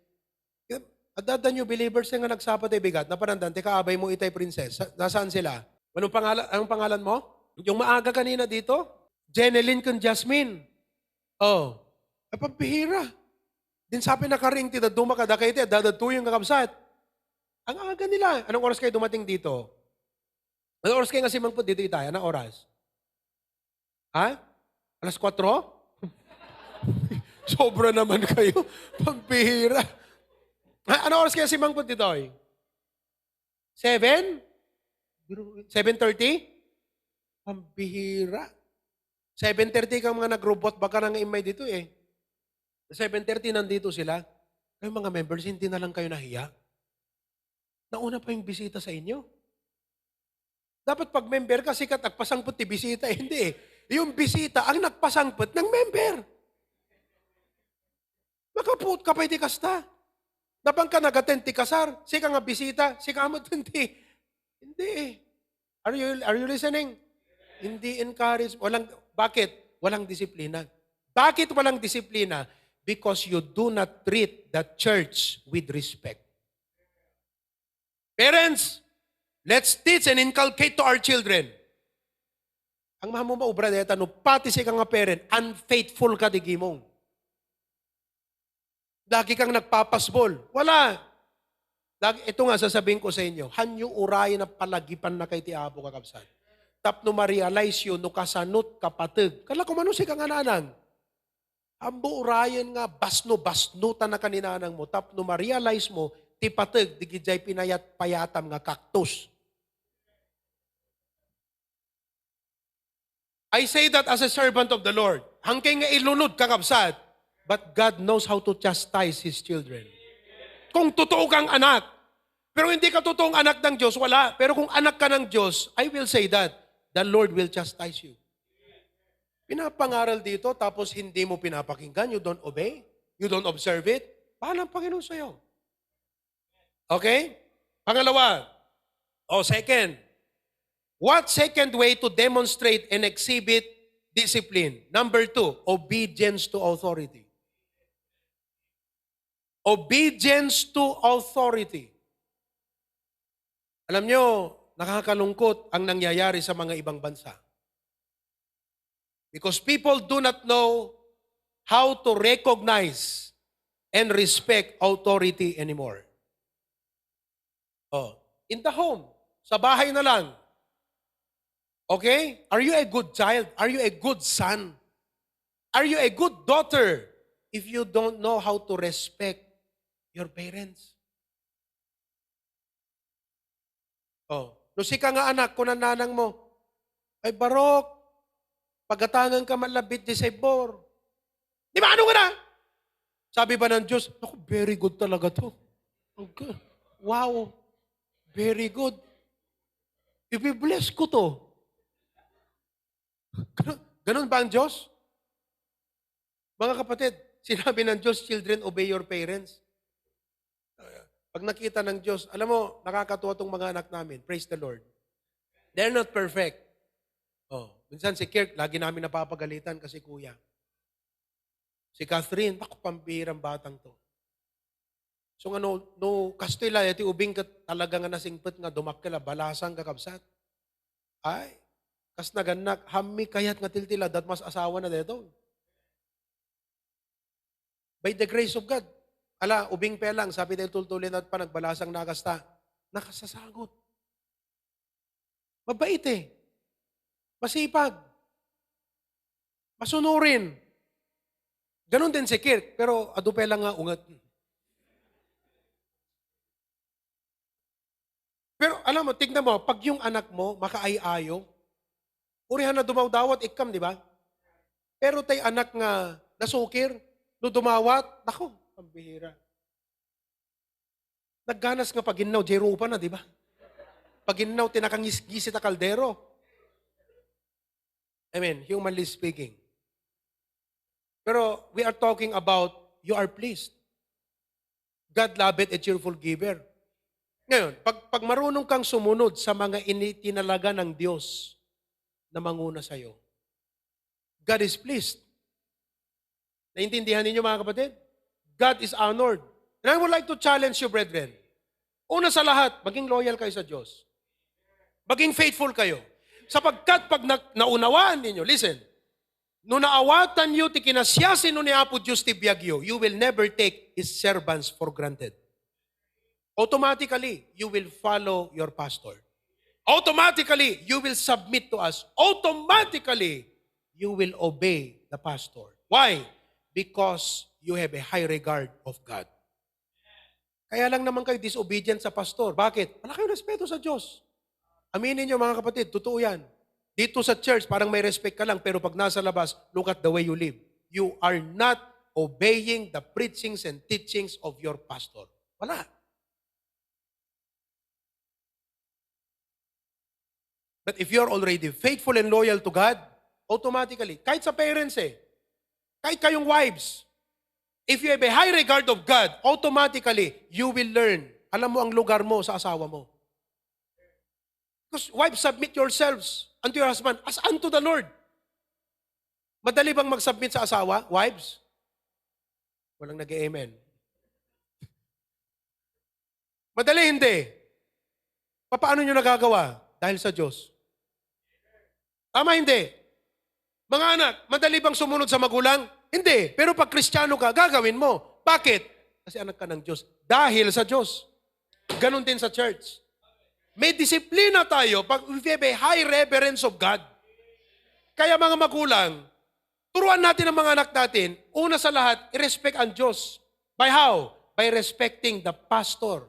At the new believers nga nagsapa tayo bigat, napanandan, teka, abay mo itay princess. Nasaan sila? Anong pangalan mo? Yung maaga kanina dito? Jeneline kung Jasmine. Oh, ay pambihira. Din sabi na karing tita, dumakada kayo tayo, dadadtuyong kakabsat. Ang aga nila. Anong oras kayo dumating dito? Anong oras kayo nga simangpot dito itay? Anong oras? Ha? Alas 4? Sobra naman kayo. Pambihira. Ano oras kaya si Mangpot dito? 7? 7:30? Pambihira. 7:30 kang mga nag-robot, baka nang imay dito eh. 7:30 nandito sila. Kayo mga members, hindi na lang kayo nahiya. Nauna pa yung bisita sa inyo. Dapat pag member ka, sikat nagpasangpot ti bisita. Hindi eh. Yung bisita ang nagpasangpot ng member. Makaput ka pa iti kasta. Napang ka nag-attend ti kasar, sika nga bisita, sika mo hindi. Hindi. Are you listening? Hindi encourage. Bakit? Walang disiplina. Bakit walang disiplina? Because you do not treat the church with respect. Parents, let's teach and inculcate to our children. Ang mahamo mo, brother, no, pati sika nga parent, unfaithful ka di gimong. Lagi kang nagpapasbol. Wala. Ito nga sasabihin ko sa inyo, hanyo urayan na palagipan na kay ti Apo kakabsat. Tapno ma-realize yun, no kasanot kapatid. Kala ko mano si kang ananang. Ambo urayan nga, basno-basnutan na kaninanang mo. Tapno ma-realize mo, ti patid, di gijay pinayat-payatam nga kaktus. I say that as a servant of the Lord. Hangkay nga ilunod kakabsat. But God knows how to chastise His children. Kung totoo kang anak, pero hindi ka totoong anak ng Diyos, wala. Pero kung anak ka ng Diyos, I will say that, the Lord will chastise you. Pinapangaral dito, tapos hindi mo pinapakinggan, you don't obey, you don't observe it, paano ang Panginoon sa'yo? Okay? Pangalawa, second, what second way to demonstrate and exhibit discipline? Number 2, obedience to authority. Obedience to authority. Alam nyo, nakakalungkot ang nangyayari sa mga ibang bansa. Because people do not know how to recognize and respect authority anymore. Oh, in the home, sa bahay na lang. Okay? Are you a good child? Are you a good son? Are you a good daughter if you don't know how to respect your parents? Oh, lusika nga anak, kunan nanang mo, ay barok, pagatangan ka malabit di saybor. Di ba ano ka na? Sabi ba ng Diyos, ako, very good talaga to. Okay. Wow, very good. Ibi-bless ko to. Ganun ba ang Diyos? Mga kapatid, sinabi ng Diyos, children, obey your parents. Pag nakita ng Diyos, alam mo, nakakatuwa tong mga anak namin. Praise the Lord. They're not perfect. Oh, minsan si Kirk, lagi namin napapagalitan kasi kuya. Si Catherine, ako pambirang batang to. So nga no kastila, iti ubing ka talaga nga nasingpet nga dumakila, balasang kakabsat. Ay, kas naganak, hami kayat nga tiltila, dat mas asawa na dito. By the grace of God, ala, ubing pelang, sabi tayo tultulin at pa nagbalasang nakasta, nakasasagot. Mabait eh. Masipag. Masunurin. Ganon din si Kirk, pero ado pelang nga ungat. Pero alam mo, tignan mo, pag yung anak mo, makaayayo, urihan na dumawdawat, ikam, di ba? Pero tay anak nga nasukir, no dumawat, nako, pambihira. Nagganas nga paginaw, jerupa na, di ba? Paginaw, tinakangis-gisi ta kaldero. I mean, humanly speaking. Pero we are talking about, you are pleased. God loveth a cheerful giver. Ngayon, pag marunong kang sumunod sa mga itinalaga ng Diyos na manguna sa'yo, God is pleased. Naintindihan ninyo mga kapatid? God is honored. And I would like to challenge you, brethren. Una sa lahat, maging loyal kayo sa Diyos. Maging faithful kayo. Sapagkat pag naunawaan ninyo, listen, no naawatan nyo, ti kinasyasin no ni Apo Diyos ti biyagyo, you will never take His servants for granted. Automatically, you will follow your pastor. Automatically, you will submit to us. Automatically, you will obey the pastor. Why? Because you have a high regard of God. Kaya lang naman kayo disobedient sa pastor. Bakit? Wala kayong respeto sa Diyos. Aminin niyo mga kapatid, totoo yan. Dito sa church, parang may respect ka lang, pero pag nasa labas, look at the way you live. You are not obeying the preachings and teachings of your pastor. Wala. But if you're already faithful and loyal to God, automatically, kahit sa parents kahit kayong wives, if you have a high regard of God, automatically, you will learn. Alam mo ang lugar mo sa asawa mo. Because wives, submit yourselves unto your husband as unto the Lord. Madali bang mag-submit sa asawa, wives? Walang nag-amen. Madali hindi. Paano nyo nagagawa? Dahil sa Diyos. Tama hindi? Mga anak, madali bang sumunod sa magulang? Hindi. Pero pag Kristiyano ka, gagawin mo. Bakit? Kasi anak ka ng Diyos. Dahil sa Diyos. Ganon din sa church. May disiplina tayo pag we have a high reverence of God. Kaya mga magulang, turuan natin ang mga anak natin, una sa lahat, i-respect ang Diyos. By how? By respecting the pastor.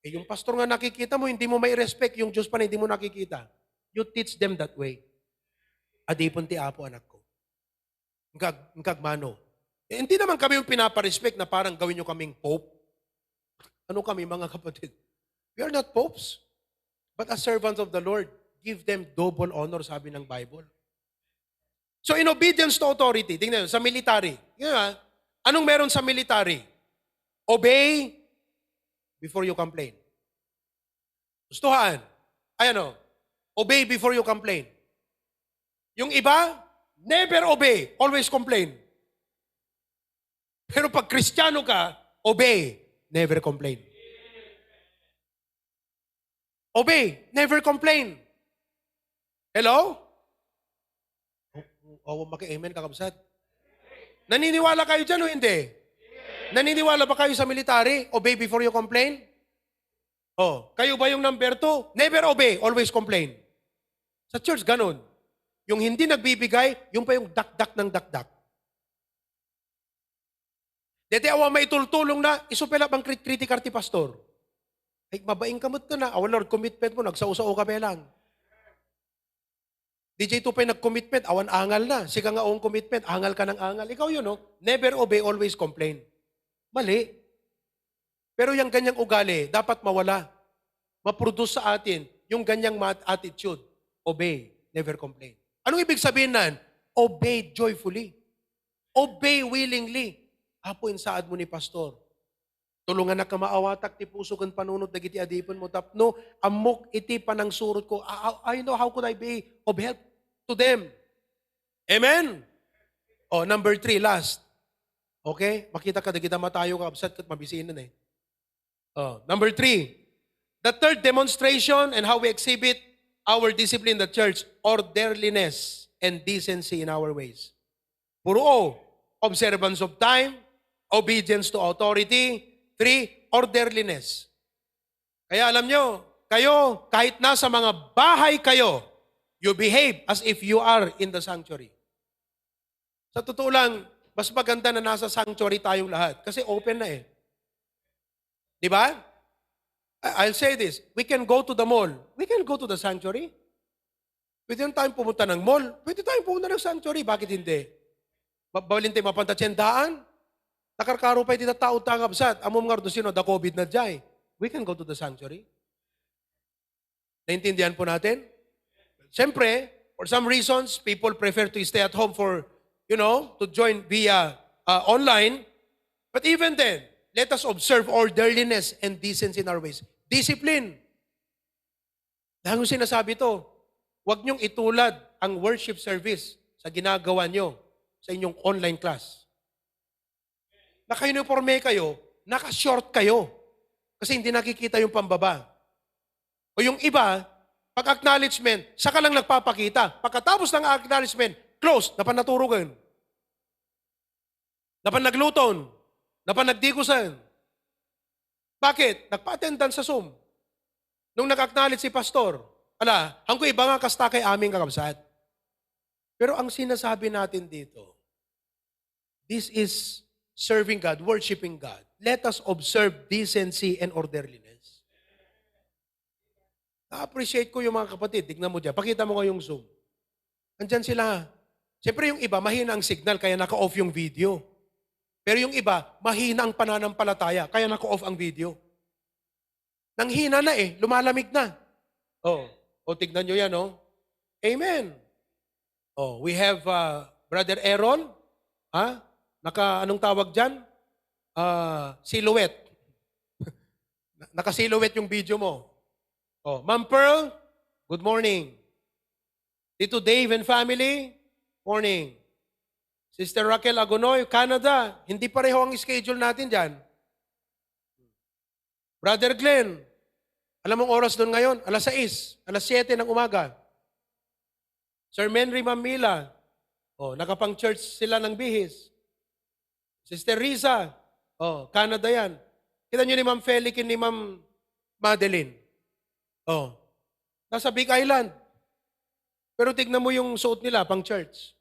Yung pastor nga nakikita mo, hindi mo may respect, yung Diyos pa na hindi mo nakikita. You teach them that way. Adipon ti Apo, anak ko. Ngkagmano. Hindi naman kami yung pinaparespect na parang gawin nyo kaming pope. Ano kami mga kapatid? We are not popes. But as servants of the Lord, give them double honor, sabi ng Bible. So in obedience to authority, tingnan nyo, sa military. Anong meron sa military? Obey before you complain. Gustuhan. Obey before you complain. Yung iba, never obey, always complain. Pero pag Kristiyano ka, obey, never complain. Obey, never complain. Hello? Maki-amen kakabsat. Naniniwala kayo dyan o hindi? Naniniwala ba kayo sa military? Obey before you complain? Oh, kayo ba yung number 2? Never obey, always complain. Sa church, ganun. Yung hindi nagbibigay, yung pa yung dak-dak ng dak-dak. Dede awa may tultulong na, isupela bang kritikar ti pastor. Ay, mabaing kamot ka na. Our Lord, commitment mo, nagsausaw ka lang. DJ Tupay nag-commitment, awan angal na. Sika nga ang commitment, angal ka ng angal. Ikaw yun, no? Never obey, always complain. Mali. Pero yung ganyang ugali, dapat mawala. Ma-produce sa atin yung ganyang attitude. Obey, never complain. Anong ibig sabihin nan? Obey joyfully. Obey willingly. Apo insaad mo ni pastor. Tulungan na ka maawatak, ti puso kan panunod, dagiti adipon mo, tapno, amok iti panang surot ko. I know how could I be of help to them. Amen? Oh, number 3, last. Okay? Makita ka, dagita matayo ka, absat kat mabisinan eh. Oh, number 3. The third demonstration and how we exhibit our discipline in the church, orderliness and decency in our ways. Puro O, observance of time, obedience to authority. 3, orderliness. Kaya alam nyo, kayo, kahit nasa mga bahay kayo, you behave as if you are in the sanctuary. Sa totoo lang, mas maganda na nasa sanctuary tayong lahat. Kasi open na eh. Di ba? I'll say this, we can go to the mall. We can go to the sanctuary. Pwede tayong pumunta ng mall. Pwede tayong pumunta ng sanctuary. Bakit hindi? Bawalin tayo mapanta tiyendaan. Nakarkaro pa iti tao tangabsat. Amom nga sino, the COVID na jay. We can go to the sanctuary. Naintindihan po natin? Siyempre, for some reasons, people prefer to stay at home for, to join via online. But even then, let us observe orderliness and decency in our ways. Discipline. Dahil sinasabi to, huwag niyong itulad ang worship service sa ginagawa niyo sa inyong online class. Naka-uniforme kayo, naka-short kayo. Kasi hindi nakikita yung pambaba. O yung iba, pag-acknowledgement, saka lang nagpapakita. Pagkatapos ng acknowledgement, close, napan naturugan. Napan nagluton. Napan nagdikusan. Bakit? Nagpa-attendance sa Zoom. Nung nag-acknowledge si pastor, hangko iba nga kasta kay aming kakabsat. Pero ang sinasabi natin dito, this is serving God, worshiping God. Let us observe decency and orderliness. Na-appreciate ko yung mga kapatid. Tignan mo dyan. Pakita mo yung Zoom. Andyan sila. Siyempre yung iba, mahina ang signal, kaya naka-off yung video. Pero yung iba, mahina ang pananampalataya, kaya naka-off ang video. Nanghina na eh, lumalamig na. Tignan nyo yan, Amen. We have Brother Aaron. Anong tawag dyan? Silhouette. Naka-silhouette yung video mo. Ma'am Pearl, good morning. Tito Dave and family, morning. Sister Raquel Agonoy, Canada, hindi pareho ang schedule natin dyan. Brother Glenn, alam mong oras doon ngayon? Alas 6, alas 7 ng umaga. Sir Menry Mamila, nakapang-church sila ng bihis. Sister Riza, Canada yan. Kita nyo ni Ma'am Felikin ni Ma'am Madeline. Nasa Big Island. Pero tignan mo yung suot nila, pang church.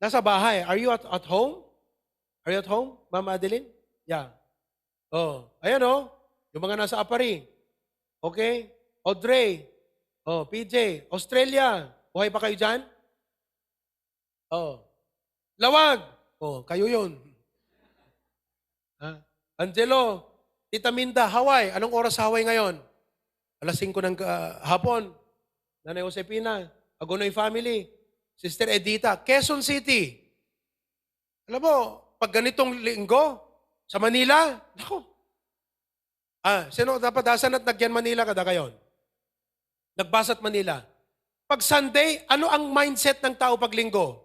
Nasa bahay. Are you at home? Are you at home, Ma'am Madeline? Yeah. Ayan yung mga nasa Apari. Okay? Audrey. PJ. Australia. Buhay pa kayo dyan? Lawag. Kayo yun. Angelo, Tita Minda, Hawaii. Anong oras sa Hawaii ngayon? Alas 5 ng hapon. Nanay Josepina, Agonoy family. Sister Edita, Quezon City. Alam mo, pag ganitong linggo, sa Manila, nako. Sino dapat dasan at nagyan Manila kada kayon? Nagbasat Manila. Pag Sunday, ano ang mindset ng tao pag linggo?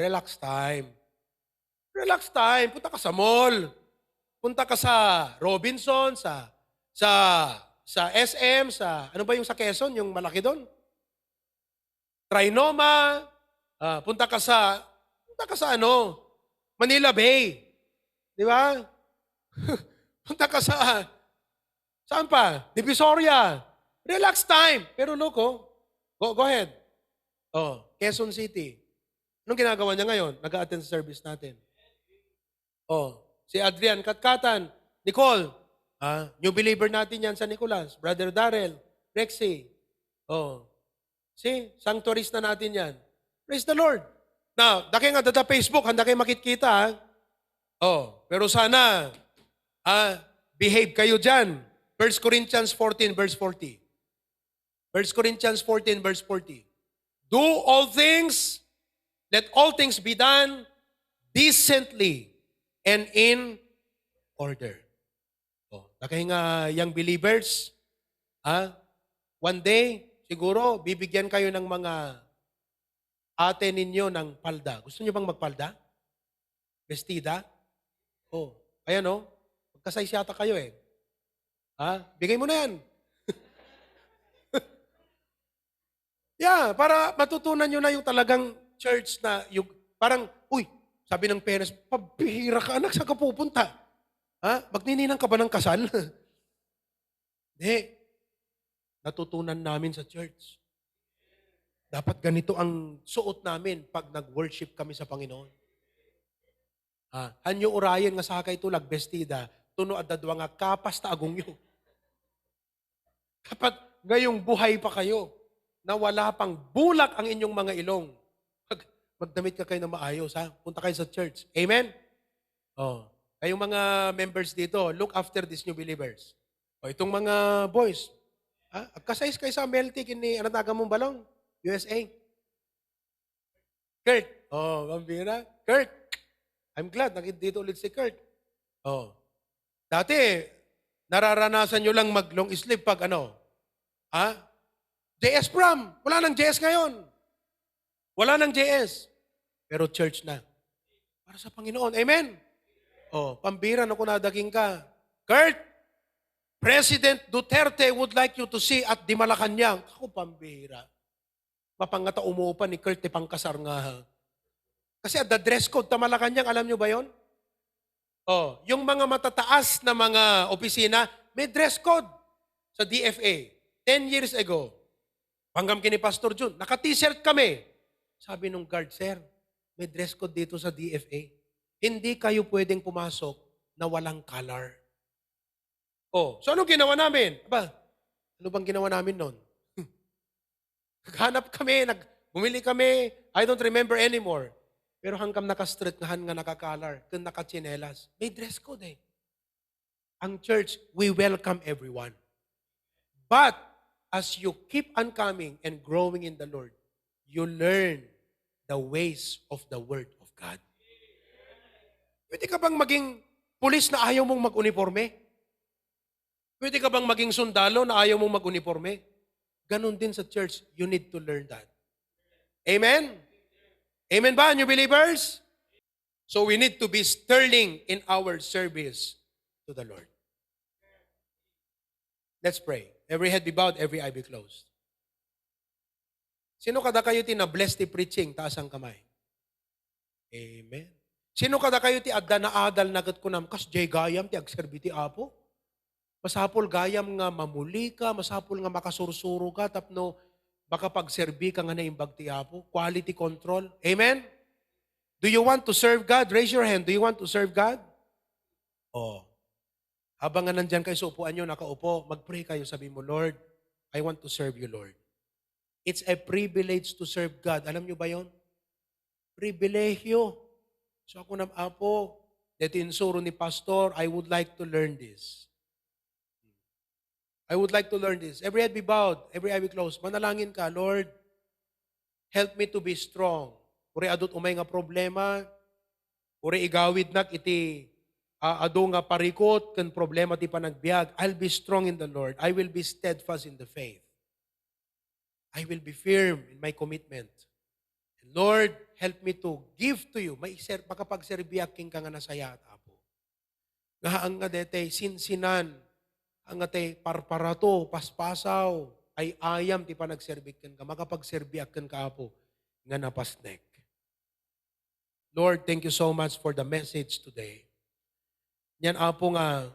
Relax time. Relax time. Punta ka sa mall. Punta ka sa Robinson, sa SM, ano ba yung sa Quezon, yung malaki doon? Trinoma. Punta ka sa Manila Bay. Di ba? Punta ka saan pa? Divisoria. Relax time. Pero look, go ahead. Quezon City. Anong ginagawa niya ngayon? Nag-a-attend sa service natin. Si Adrian Katkatan, Nicole, new believer natin yan sa Nicolas. Brother Darrell, Rexy. Sanctuaries na natin yan. Praise the Lord. Now, daki nga dada Facebook, handa kayo makikita, ha? Pero sana, behave kayo dyan. 1 Corinthians 14, verse 40. 1 Corinthians 14, verse 40. Do all things, let all things be done decently and in order. Dahil nga young believers, one day, siguro, bibigyan kayo ng mga ate ninyo ng palda. Gusto niyo bang magpalda? Bestida? Ayan magkasize yata kayo eh. Bigay mo na yan. Para matutunan nyo na yung talagang church na yung parang, sabi ng parents, pabihira ka anak, saan ka pupunta? Magnininang ka ba ng kasal? Hindi. Natutunan namin sa church. Dapat ganito ang suot namin pag nag-worship kami sa Panginoon. Hanyo urayan nga sakay tulag, bestida, tuno at dadwa nga kapas ta agong yun. Dapat ngayong buhay pa kayo, na wala pang bulak ang inyong mga ilong. Magdamit ka kayo na maayos, Punta kayo sa church. Amen? Kayong mga members dito, look after these new believers. Itong mga boys, kasayos kayo sa Melty, ano taga mong balong? USA. Kurt. Pambira. Kurt. I'm glad, nakita ulit si Kurt. Dati, nararanasan nyo lang mag-long sleeve pag JS prom. Wala nang JS ngayon. Wala nang JS. Pero church na. Para sa Panginoon. Amen? Pambira na kung nadaging ka. Kurt, President Duterte would like you to see at di Malacanang. Ako, pambira. Mapangata umuupan ni Kurt, pangkasar nga. Kasi at the dress code ta Malacanang, alam nyo ba yon? Yung mga matataas na mga opisina, may dress code sa DFA. 10 years ago, hanggang kini Pastor Jun, naka-t-shirt kami. Sabi nung guard, sir, may dress code dito sa DFA. Hindi kayo pwedeng pumasok na walang color. So anong ginawa namin? Ano bang ginawa namin noon? Naghanap kami, bumili kami, I don't remember anymore. Pero hanggang naka-street nga naka-color, kung naka-chinelas, may dress code eh. Ang church, we welcome everyone. But, as you keep on coming and growing in the Lord, you learn the ways of the Word of God. Pwede ka bang maging pulis na ayaw mong mag-uniforme? Pwede ka bang maging sundalo na ayaw mong mag-uniforme? Ganon din sa church, you need to learn that. Amen? Amen ba, new believers? So we need to be sterling in our service to the Lord. Let's pray. Every head be bowed, every eye be closed. Sino kada kayo ti na-bless ti preaching? Taas ang kamay. Amen. Sino kada kayo ti adda na adal nagat ko nam, kas jay gayam ti agserbi ti apo? Masapol gayam nga mamuli ka, masapol nga makasursuro ka, tapno baka pagserbi ka nga na imbag ti apo. Quality control. Amen? Do you want to serve God? Raise your hand. Do you want to serve God? Habang nga nandyan kayo sa upuan nyo, nakaupo, mag-pray kayo, sabi mo, Lord, I want to serve you, Lord. It's a privilege to serve God. Alam nyo ba yon? Pribilehyo. So ako na, Apo, dito insuro ni Pastor, I would like to learn this. I would like to learn this. Every head be bowed, every eye be closed. Manalangin ka, Lord, help me to be strong. Uri adot umay nga problema, uri igawid nak iti ado nga parikot ken problema ti panagbiag. I'll be strong in the Lord. I will be steadfast in the faith. I will be firm in my commitment. And Lord, help me to give to you. Makapagserbiak king ka nga nasaya at apo. Nga ang nga dete, sinsinan, ang nga te parparato, paspasaw, ay ayam ti panagserbik ken ka. Makapagserbiak ken ka apo, nga napasnek. Lord, thank you so much for the message today. Yan apo nga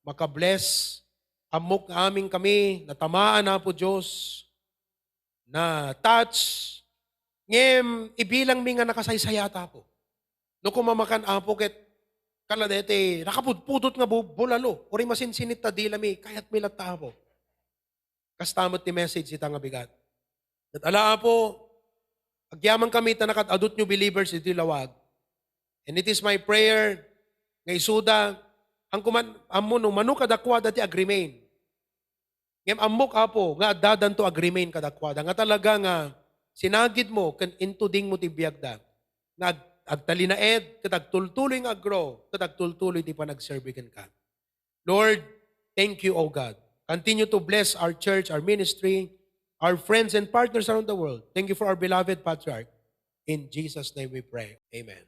makabless amok nga aming kami natamaan na po Diyos na touch ngem ibilang mi nga nakasaysayata po. No kumamakan apo ket kaladete nakapudpudot nga bulalo uri masinsinit ta dila mi kayat mi latta po. Kastamot ti message ita nga bigat. At ala po agyaman kami ta nakatadot nyo believers iti lawag. And it is my prayer nga isuda ang ammo no manu kadakwada ti agreement. Ngem ammok apo nga dadan to agreement kadakwada nga talaga nga sinagid mo ken intuding mo ti biagda. Nga agtalinaed ket agtultuloy nga aggrow ket agtultuloy ti panagserve ken ka. Lord, thank you, O God. Continue to bless our church, our ministry, our friends and partners around the world. Thank you for our beloved patriarch. In Jesus' name we pray. Amen.